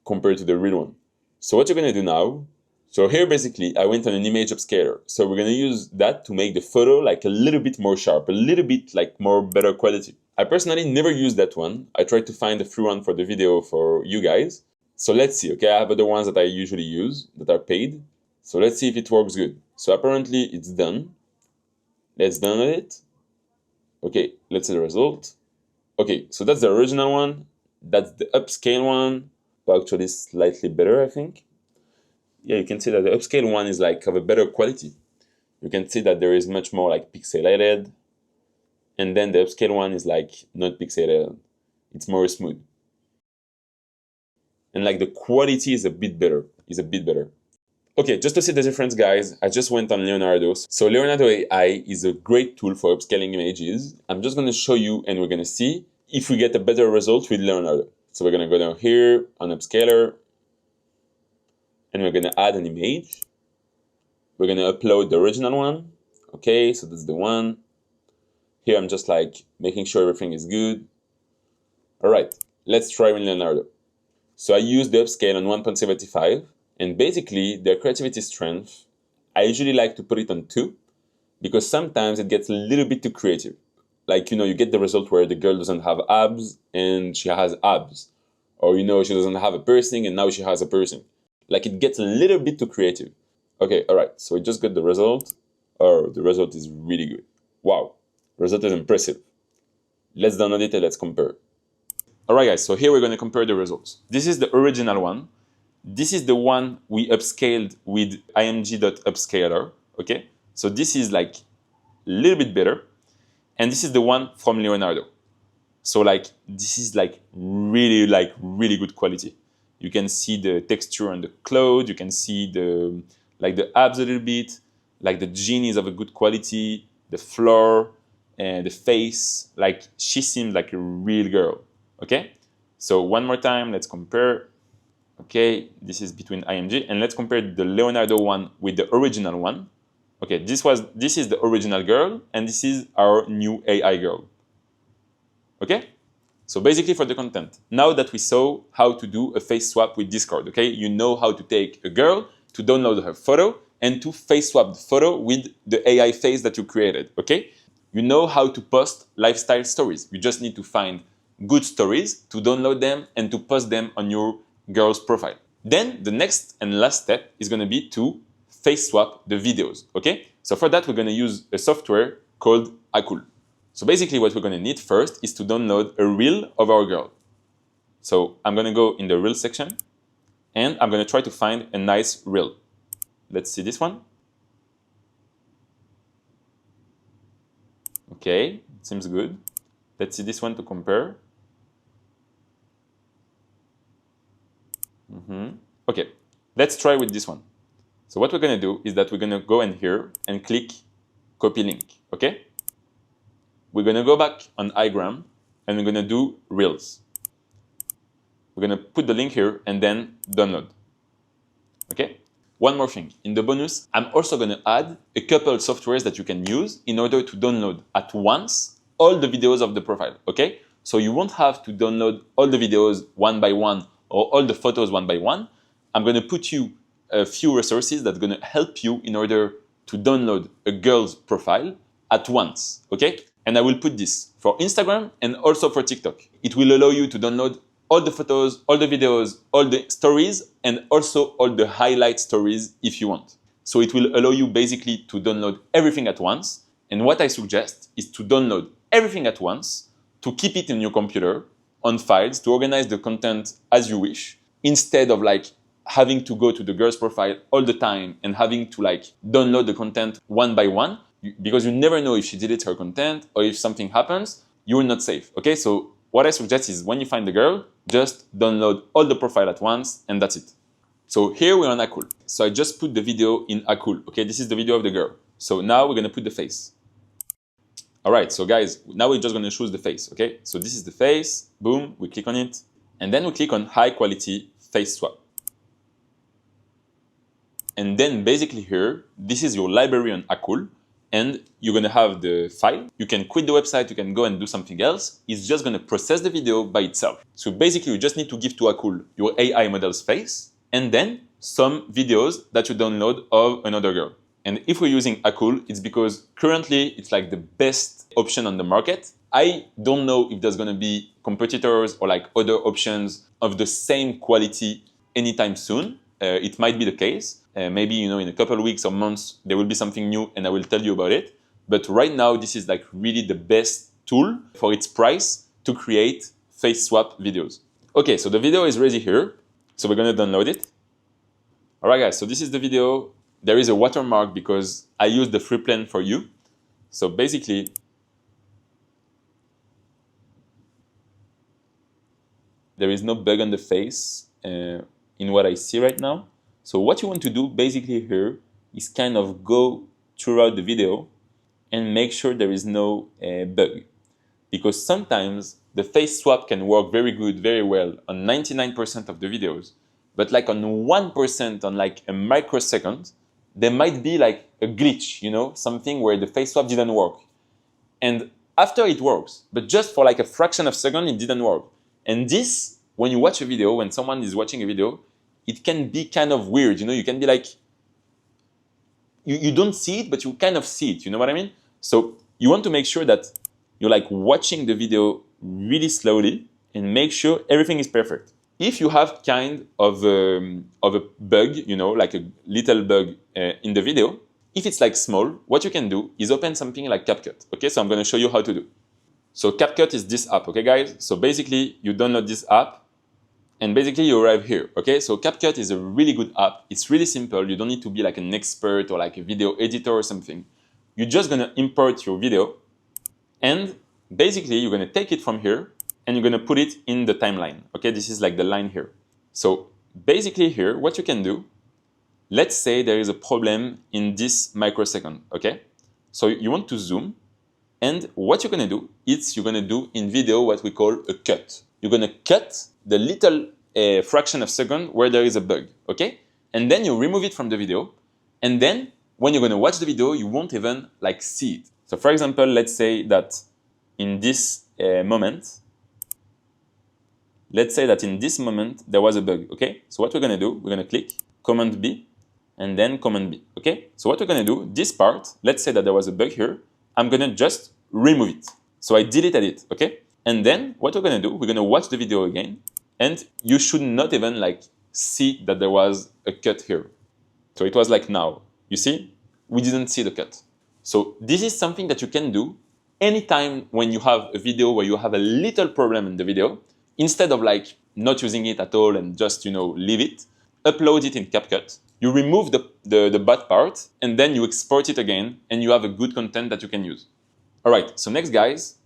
compared to the real one. So what you're gonna do now, so here basically I went on an image upscaler. So we're gonna use that to make the photo like a little bit more sharp, a little bit like more better quality. I personally never used that one. I tried to find a free one for the video for you guys. So let's see, okay? I have other ones that I usually use that are paid. So let's see if it works good. So apparently it's done. Let's download it. Okay, let's see the result. Okay, so that's the original one. That's the upscale one. Well, actually slightly better, I think. Yeah, you can see that the upscale one is like of a better quality. You can see that there is much more like pixelated. And then the upscale one is like not pixelated. It's more smooth. And like the quality is a bit better. Okay, just to see the difference, guys, I just went on Leonardo. So Leonardo AI is a great tool for upscaling images. I'm just going to show you and we're going to see if we get a better result with Leonardo. So we're going to go down here on upscaler and we're going to add an image. We're going to upload the original one. Okay, so that's the one. Here I'm just like making sure everything is good. All right, let's try with Leonardo. So I use the upscale on 1.75. And basically, their creativity strength, I usually like to put it on 2 because sometimes it gets a little bit too creative. Like, you get the result where the girl doesn't have abs and she has abs. Or, she doesn't have a piercing and now she has a piercing. Like, it gets a little bit too creative. Okay, all right, so we just got the result. Oh, the result is really good. Wow, the result is impressive. Let's download it and let's compare. All right, guys, so here we're going to compare the results. This is the original one. This is the one we upscaled with img.upscaler, okay? So this is like a little bit better. And this is the one from Leonardo. So like, this is like really good quality. You can see the texture on the cloth. You can see the abs a little bit, like the jean is of a good quality, the floor and the face, like she seems like a real girl, okay? So one more time, let's compare. Okay, this is between IMG, and let's compare the Leonardo one with the original one. Okay, this is the original girl, and this is our new AI girl. Okay, so basically for the content, now that we saw how to do a face swap with Discord, okay, you know how to take a girl, to download her photo, and to face swap the photo with the AI face that you created, okay? You know how to post lifestyle stories. You just need to find good stories to download them and to post them on your girl's profile. Then the next and last step is going to be to face swap the videos, okay? So for that, we're going to use a software called Akul. So basically what we're going to need first is to download a reel of our girl. So I'm gonna go in the reel section and I'm gonna try to find a nice reel. Let's see this one. Okay, seems good. Let's see this one to compare. Okay, let's try with this one. So what we're gonna do is that we're gonna go in here and click copy link, okay? We're gonna go back on iGram and we're gonna do Reels. We're gonna put the link here and then download, okay? One more thing, in the bonus, I'm also gonna add a couple softwares that you can use in order to download at once all the videos of the profile, okay? So you won't have to download all the videos one by one or all the photos one by one. I'm gonna put you a few resources that are gonna help you in order to download a girl's profile at once, okay? And I will put this for Instagram and also for TikTok. It will allow you to download all the photos, all the videos, all the stories, and also all the highlight stories if you want. So it will allow you basically to download everything at once. And what I suggest is to download everything at once, to keep it in your computer on files, to organize the content as you wish, instead of like having to go to the girl's profile all the time and having to like download the content one by one, because you never know if she deletes her content or if something happens, you're not safe, okay? So what I suggest is when you find the girl, just download all the profile at once and that's it. So here we're on Akul. So I just put the video in Akul, okay? This is the video of the girl. So now we're gonna put the face. All right, so guys, now we're just gonna choose the face, okay? So this is the face, boom, we click on it, and then we click on high quality face swap. And then basically here, this is your library on Akul, and you're gonna have the file. You can quit the website, you can go and do something else. It's just gonna process the video by itself. So basically you just need to give to Akul your AI model's face, and then some videos that you download of another girl. And if we're using Akul, it's because currently it's like the best option on the market. I don't know if there's gonna be competitors or like other options of the same quality anytime soon. It might be the case. Maybe, you know, in a couple of weeks or months, there will be something new and I will tell you about it. But right now, this is like really the best tool for its price to create face swap videos. Okay, so the video is ready here. So we're gonna download it. All right, guys, so this is the video. There is a watermark because I used the free plan for you. So basically, there is no bug on the face in what I see right now. So what you want to do basically here is kind of go throughout the video and make sure there is no bug. Because sometimes the face swap can work very good, very well on 99% of the videos, but like on 1%, on like a microsecond, there might be like a glitch, you know, something where the face swap didn't work. And after it works, but just for like a fraction of a second, it didn't work. And this, when you watch a video, when someone is watching a video, it can be kind of weird, you know, you can be like, you don't see it, but you kind of see it, you know what I mean? So you want to make sure that you're like watching the video really slowly and make sure everything is perfect. If you have kind of a bug, you know, like a little bug in the video, if it's like small, what you can do is open something like CapCut, okay? So I'm gonna show you how to do. So CapCut is this app, okay guys? So basically you download this app, and basically you arrive here, okay? So CapCut is a really good app. It's really simple. You don't need to be like an expert or like a video editor or something. You're just gonna import your video and basically you're gonna take it from here and you're gonna put it in the timeline, okay? This is like the line here. So basically here, what you can do, let's say there is a problem in this microsecond, okay? So you want to zoom, and what you're gonna do is you're gonna do in video what we call a cut. You're gonna cut the little fraction of a second where there is a bug, okay? And then you remove it from the video, and then when you're gonna watch the video, you won't even like see it. So for example, let's say that in this moment, there was a bug, okay? So what we're gonna do, we're gonna click Command B, and then Command B, okay? So what we're gonna do, this part, let's say that there was a bug here, I'm gonna just remove it. So I deleted it, okay? And then what we're gonna do, we're gonna watch the video again, and you should not even like see that there was a cut here. So it was like now, you see, we didn't see the cut. So this is something that you can do anytime when you have a video where you have a little problem in the video. Instead of like not using it at all and just, leave it, upload it in CapCut, you remove the bad part, and then you export it again, and you have a good content that you can use. All right, so next, guys,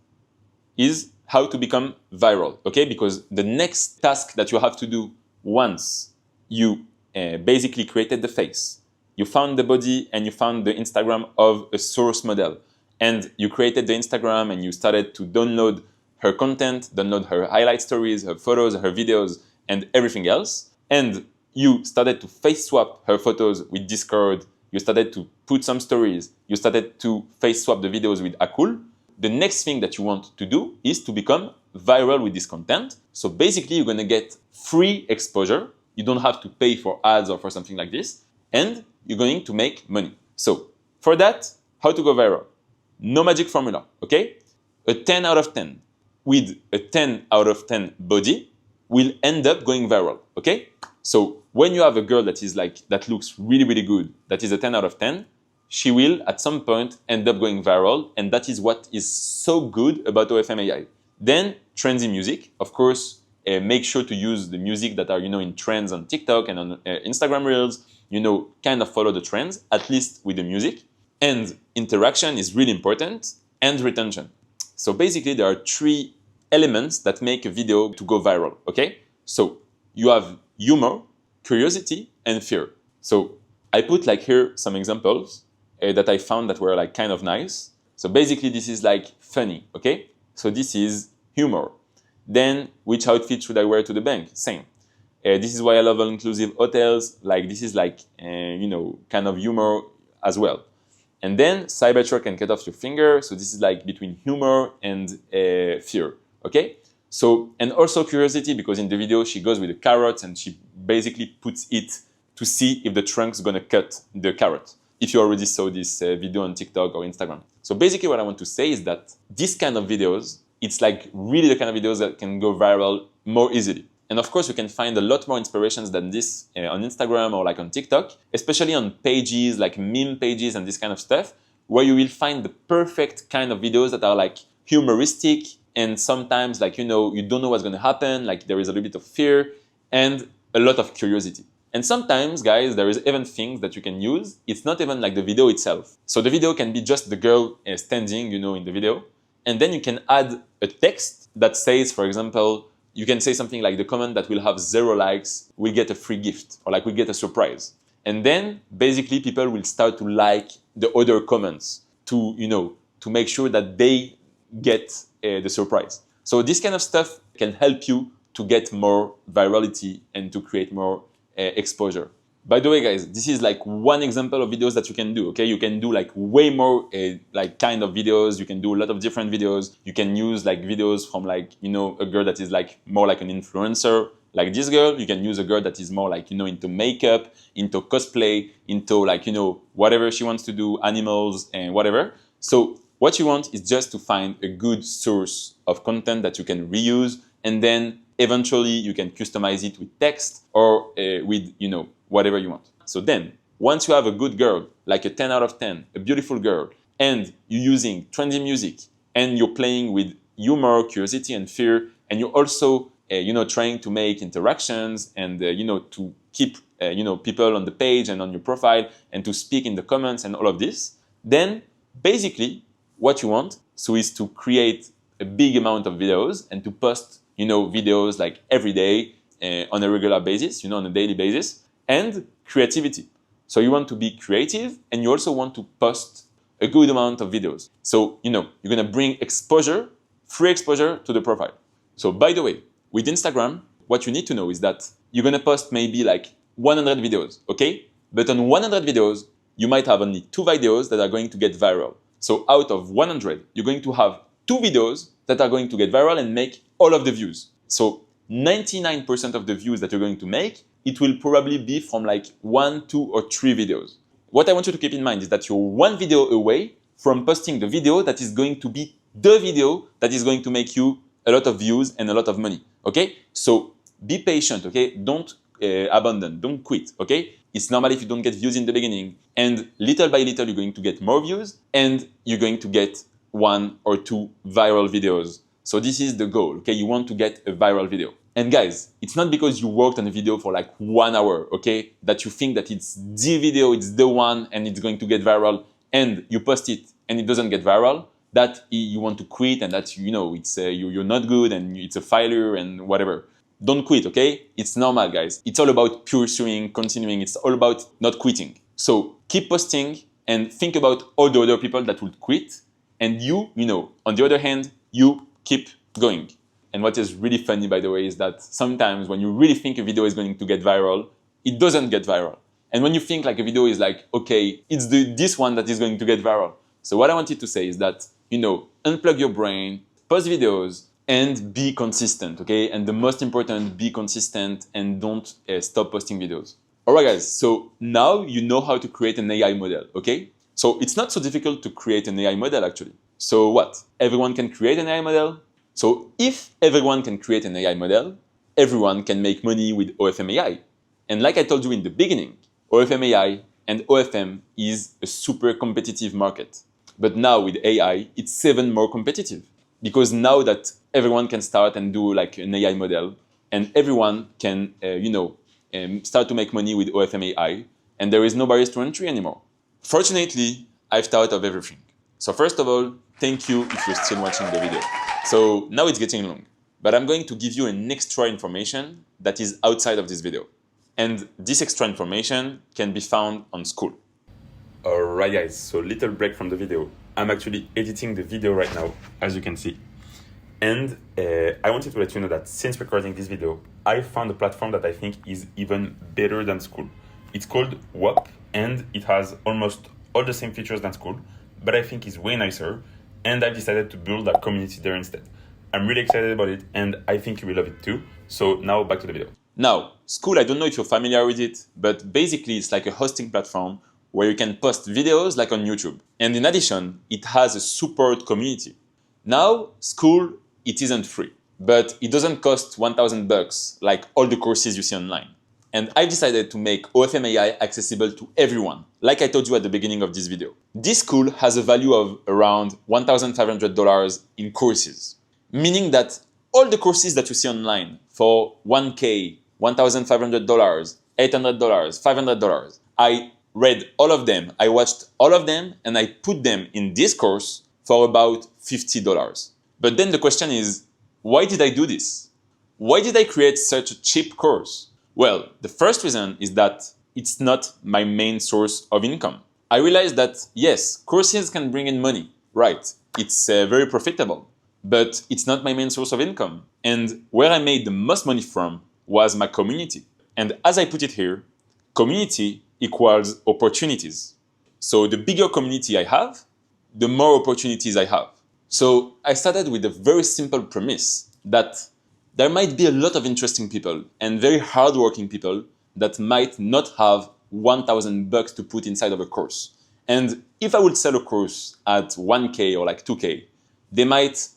is how to become viral, okay? Because the next task that you have to do once you basically created the face, you found the body, and you found the Instagram of a source model, and you created the Instagram and you started to download her content, download her highlight stories, her photos, her videos, and everything else, and you started to face swap her photos with Discord, you started to put some stories, you started to face swap the videos with Akul. The next thing that you want to do is to become viral with this content. So basically, you're going to get free exposure. You don't have to pay for ads or for something like this. And you're going to make money. So for that, how to go viral? No magic formula, okay? A 10 out of 10 with a 10 out of 10 body will end up going viral, okay? So when you have a girl that looks really, really good, that is a 10 out of 10, she will, at some point, end up going viral, and that is what is so good about OFM AI. Then, trendy music. Of course, make sure to use the music that are, in trends on TikTok and on Instagram Reels. Kind of follow the trends, at least with the music. And interaction is really important, and retention. So basically, there are 3 elements that make a video to go viral, okay? So you have humor, curiosity, and fear. So I put here some examples that I found that were kind of nice. So basically this is funny, okay? So this is humor. Then which outfit should I wear to the bank? Same. This is why I love all-inclusive hotels. This is kind of humor as well. And then Cybertruck can cut off your finger. So this is between humor and fear, okay? So, and also curiosity, because in the video she goes with the carrot and she basically puts it to see if the trunk's gonna cut the carrot. If you already saw this video on TikTok or Instagram. So basically what I want to say is that this kind of videos, it's really the kind of videos that can go viral more easily. And of course, you can find a lot more inspirations than this on Instagram or on TikTok, especially on pages like meme pages and this kind of stuff, where you will find the perfect kind of videos that are humoristic, and sometimes you don't know what's going to happen, there is a little bit of fear and a lot of curiosity. And sometimes, guys, there is even things that you can use. It's not even the video itself. So the video can be just the girl standing, in the video. And then you can add a text that says, for example, you can say something like the comment that will have 0 likes will get a free gift, or will get a surprise. And then basically people will start to like the other comments to, to make sure that they get the surprise. So this kind of stuff can help you to get more virality and to create more exposure. By the way, guys, this is one example of videos that you can do, okay? You can do way more kind of videos. You can do a lot of different videos. You can use videos from a girl that is more like an influencer, like this girl. You can use a girl that is more into makeup, into cosplay, into whatever she wants to do, animals and whatever. So what you want is just to find a good source of content that you can reuse, and then eventually you can customize it with text or with, whatever you want. So then, once you have a good girl, like a 10 out of 10, a beautiful girl, and you're using trendy music, and you're playing with humor, curiosity, and fear, and you're also, trying to make interactions and, to keep, people on the page and on your profile, and to speak in the comments and all of this, then basically what you want is to create a big amount of videos and to post videos every day on a regular basis, on a daily basis, and creativity. So you want to be creative, and you also want to post a good amount of videos. So, you're going to bring exposure, free exposure to the profile. So by the way, with Instagram, what you need to know is that you're going to post maybe 100 videos, okay? But on 100 videos, you might have only 2 videos that are going to get viral. So out of 100, you're going to have 2 videos that are going to get viral and make all of the views. So 99% of the views that you're going to make, it will probably be from 1, 2, or 3 videos. What I want you to keep in mind is that you're 1 video away from posting the video that is going to be the video that is going to make you a lot of views and a lot of money, okay? So be patient, okay? Don't abandon, don't quit, okay? It's normal if you don't get views in the beginning, and little by little you're going to get more views, and you're going to get 1 or 2 viral videos. So this is the goal, okay? You want to get a viral video. And guys, it's not because you worked on a video for like 1 hour, okay, that you think that it's the video, it's the one, and it's going to get viral, and you post it and it doesn't get viral, that you want to quit and that, you know, it's you're not good and it's a failure and whatever. Don't quit, okay? It's normal, guys. It's all about pursuing, continuing. It's all about not quitting. So keep posting and think about all the other people that would quit. And you know, on the other hand, you keep going. And what is really funny, by the way, is that sometimes when you really think a video is going to get viral, it doesn't get viral. And when you think like a video is like, okay, it's this one that is going to get viral. So what I wanted to say is that, you know, unplug your brain, post videos, and be consistent, okay? And the most important, be consistent and don't stop posting videos. All right, guys, so now you know how to create an AI model, okay? So it's not so difficult to create an AI model, actually. So what? Everyone can create an AI model? So if everyone can create an AI model, everyone can make money with OFM AI. And like I told you in the beginning, OFM AI and OFM is a super competitive market. But now with AI, it's even more competitive. Because now that everyone can start and do like an AI model, and everyone can, start to make money with OFM AI, and there is no barriers to entry anymore. Fortunately, I've thought of everything. So first of all, thank you if you're still watching the video. So now it's getting long, but I'm going to give you an extra information that is outside of this video. And this extra information can be found on Skool. Alright guys, so little break from the video. I'm actually editing the video right now, as you can see. And I wanted to let you know that since recording this video, I found a platform that I think is even better than Skool. It's called WOP, and it has almost all the same features than Skool, but I think it's way nicer, and I've decided to build a community there instead. I'm really excited about it, and I think you will love it too. So now back to the video. Now, Skool, I don't know if you're familiar with it, but basically it's like a hosting platform where you can post videos like on YouTube. And in addition, it has a support community. Now, Skool, it isn't free, but it doesn't cost $1,000 like all the courses you see online. And I've decided to make OFM AI accessible to everyone, like I told you at the beginning of this video. This Skool has a value of around $1,500 in courses, meaning that all the courses that you see online for $1,000, $1,500, $800, $500, I read all of them, I watched all of them, and I put them in this course for about $50. But then the question is, why did I do this? Why did I create such a cheap course? Well, the first reason is that it's not my main source of income. I realized that, yes, courses can bring in money, right? It's very profitable, but it's not my main source of income. And where I made the most money from was my community. And as I put it here, community equals opportunities. So the bigger community I have, the more opportunities I have. So I started with a very simple premise that there might be a lot of interesting people and very hardworking people that might not have $1,000 to put inside of a course. And if I would sell a course at 1K or like 2K, they might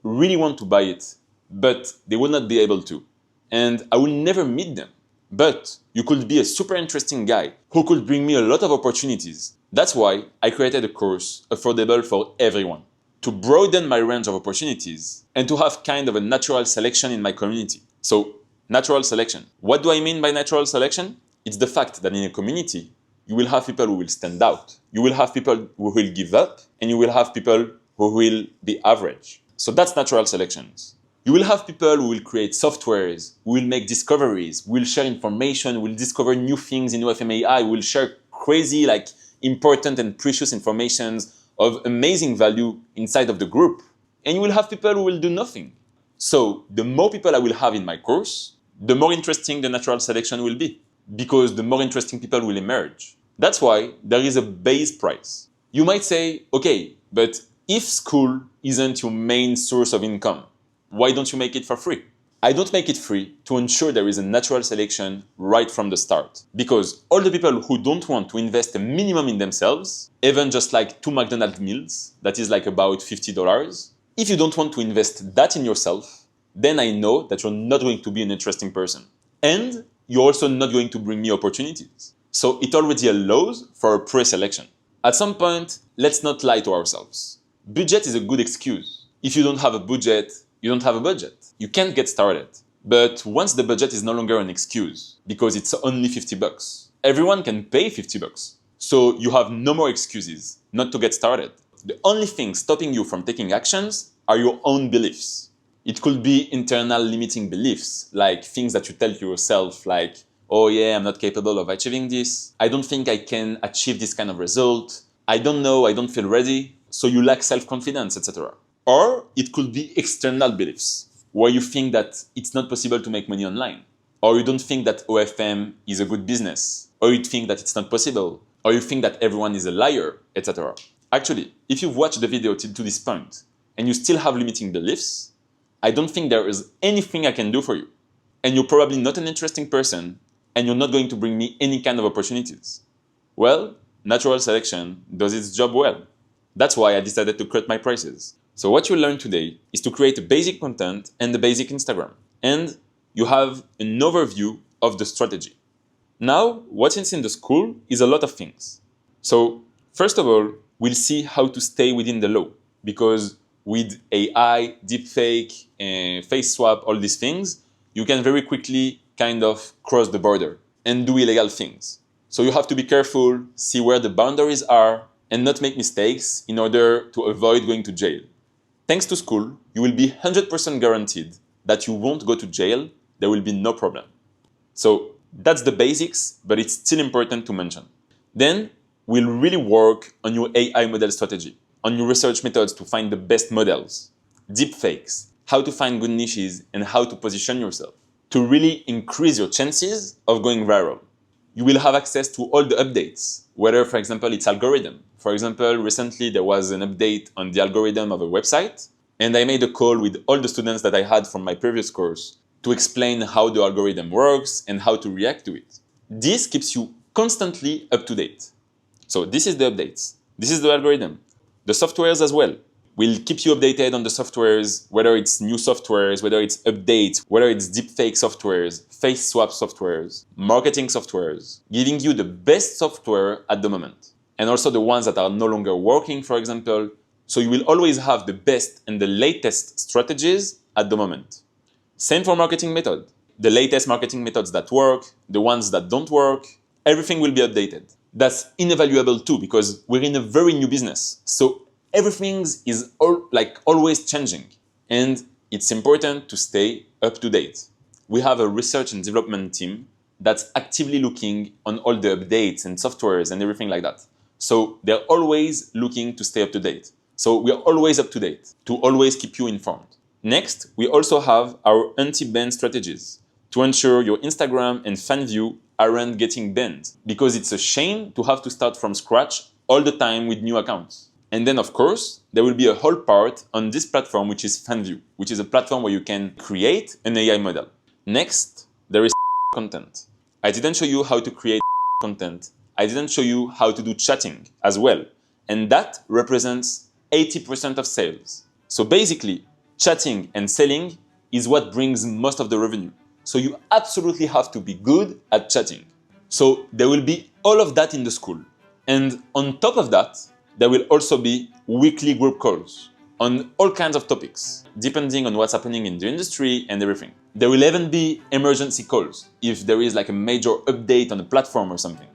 really want to buy it, but they would not be able to. And I will never meet them. But you could be a super interesting guy who could bring me a lot of opportunities. That's why I created a course affordable for everyone, to broaden my range of opportunities and to have kind of a natural selection in my community. So, natural selection. What do I mean by natural selection? It's the fact that in a community, you will have people who will stand out. You will have people who will give up, and you will have people who will be average. So that's natural selections. You will have people who will create softwares, who will make discoveries, who will share information, will discover new things in OFM AI, will share crazy, like important and precious informations of amazing value inside of the group. And you will have people who will do nothing. So the more people I will have in my course, the more interesting the natural selection will be, because the more interesting people will emerge. That's why there is a base price. You might say, okay, but if Skool isn't your main source of income, why don't you make it for free? I don't make it free to ensure there is a natural selection right from the start. Because all the people who don't want to invest a minimum in themselves, even just like 2 McDonald's meals, that is like about $50, if you don't want to invest that in yourself, then I know that you're not going to be an interesting person. And you're also not going to bring me opportunities. So it already allows for a pre-selection. At some point, let's not lie to ourselves. Budget is a good excuse. If you don't have a budget, you don't have a budget. You can't get started. But once the budget is no longer an excuse, because it's only 50 bucks, everyone can pay 50 bucks. So you have no more excuses not to get started. The only thing stopping you from taking actions are your own beliefs. It could be internal limiting beliefs, like things that you tell yourself, like, oh yeah, I'm not capable of achieving this. I don't think I can achieve this kind of result. I don't know, I don't feel ready. So you lack self-confidence, etc. Or it could be external beliefs, where you think that it's not possible to make money online, or you don't think that OFM is a good business, or you think that it's not possible, or you think that everyone is a liar, etc. Actually, if you've watched the video to this point and you still have limiting beliefs, I don't think there is anything I can do for you. And you're probably not an interesting person, and you're not going to bring me any kind of opportunities. Well, natural selection does its job well. That's why I decided to cut my prices. So what you learned today is to create a basic content and the basic Instagram. And you have an overview of the strategy. Now, what's in the school is a lot of things. So first of all, we'll see how to stay within the law. Because with AI, deepfake, face swap, all these things, you can very quickly kind of cross the border and do illegal things. So you have to be careful, see where the boundaries are, and not make mistakes in order to avoid going to jail. Thanks to school, you will be 100% guaranteed that you won't go to jail, there will be no problem. So that's the basics, but it's still important to mention. Then we'll really work on your AI model strategy, on your research methods to find the best models, deepfakes, how to find good niches, and how to position yourself to really increase your chances of going viral. You will have access to all the updates, whether, for example, it's algorithm. For example, recently there was an update on the algorithm of a website, and I made a call with all the students that I had from my previous course to explain how the algorithm works and how to react to it. This keeps you constantly up to date. So this is the updates. This is the algorithm. The softwares as well. We'll keep you updated on the softwares, whether it's new softwares, whether it's updates, whether it's deepfake softwares, face swap softwares, marketing softwares, giving you the best software at the moment. And also the ones that are no longer working, for example. So you will always have the best and the latest strategies at the moment. Same for marketing method. The latest marketing methods that work, the ones that don't work, everything will be updated. That's invaluable too, because we're in a very new business. So everything is always changing, and it's important to stay up to date. We have a research and development team that's actively looking on all the updates and softwares and everything like that. So they're always looking to stay up to date. So we're always up to date to always keep you informed. Next, we also have our anti-ban strategies to ensure your Instagram and fan view aren't getting banned, because it's a shame to have to start from scratch all the time with new accounts. And then, of course, there will be a whole part on this platform, which is FanView, which is a platform where you can create an AI model. Next, there is content. I didn't show you how to create content. I didn't show you how to do chatting as well. And that represents 80% of sales. So basically, chatting and selling is what brings most of the revenue. So you absolutely have to be good at chatting. So there will be all of that in the school. And on top of that, there will also be weekly group calls on all kinds of topics, depending on what's happening in the industry and everything. There will even be emergency calls if there is like a major update on the platform or something.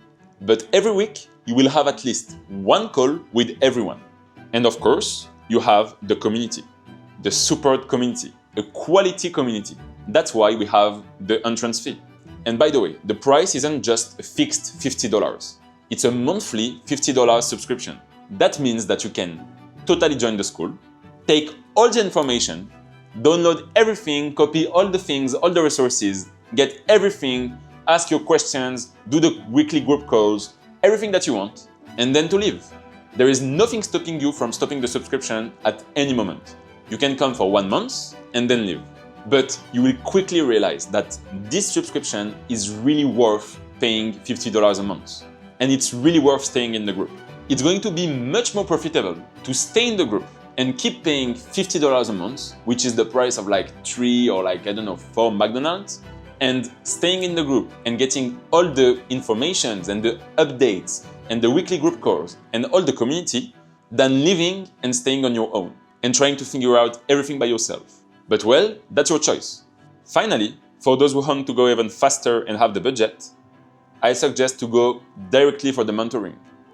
But every week, you will have at least one call with everyone. And of course, you have the community, the support community, a quality community. That's why we have the entrance fee. And by the way, the price isn't just a fixed $50. It's a monthly $50 subscription. That means that you can totally join the school, take all the information, download everything, copy all the things, all the resources, get everything, ask your questions, do the weekly group calls, everything that you want, and then to leave. There is nothing stopping you from stopping the subscription at any moment. You can come for 1 month and then leave. But you will quickly realize that this subscription is really worth paying $50 a month. And it's really worth staying in the group. It's going to be much more profitable to stay in the group and keep paying $50 a month, which is the price of like 3 or 4 McDonald's, and staying in the group and getting all the informations and the updates and the weekly group calls and all the community than living and staying on your own and trying to figure out everything by yourself. But well, that's your choice. Finally, for those who want to go even faster and have the budget, I suggest to go directly for the mentoring.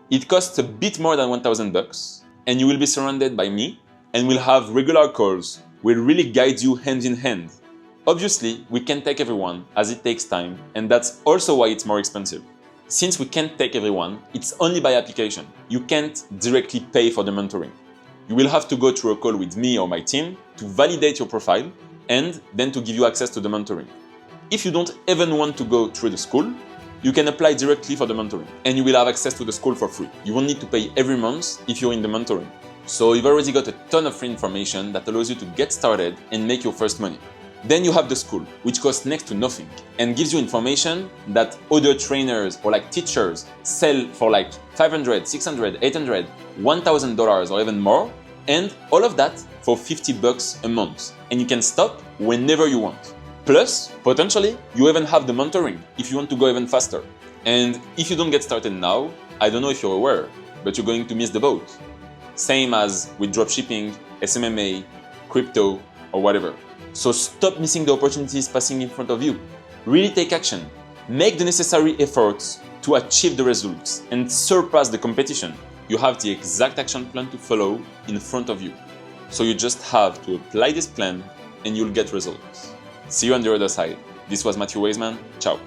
It costs a bit more than $1,000, and you will be surrounded by me, and we'll have regular calls. We'll really guide you hand in hand. Obviously, we can't take everyone, as it takes time, and that's also why it's more expensive. Since we can't take everyone, it's only by application. You can't directly pay for the mentoring. You will have to go through a call with me or my team to validate your profile and then to give you access to the mentoring. If you don't even want to go through the school, you can apply directly for the mentoring and you will have access to the school for free. You won't need to pay every month if you're in the mentoring. So you've already got a ton of free information that allows you to get started and make your first money. Then you have the school, which costs next to nothing and gives you information that other trainers or like teachers sell for like $500, $600, $800, $1,000 or even more. And all of that for $50 a month. And you can stop whenever you want. Plus, potentially, you even have the mentoring if you want to go even faster. And if you don't get started now, I don't know if you're aware, but you're going to miss the boat. Same as with dropshipping, SMMA, crypto, or whatever. So stop missing the opportunities passing in front of you. Really take action. Make the necessary efforts to achieve the results and surpass the competition. You have the exact action plan to follow in front of you. So you just have to apply this plan and you'll get results. See you on the other side. This was Matthew Weisman. Ciao.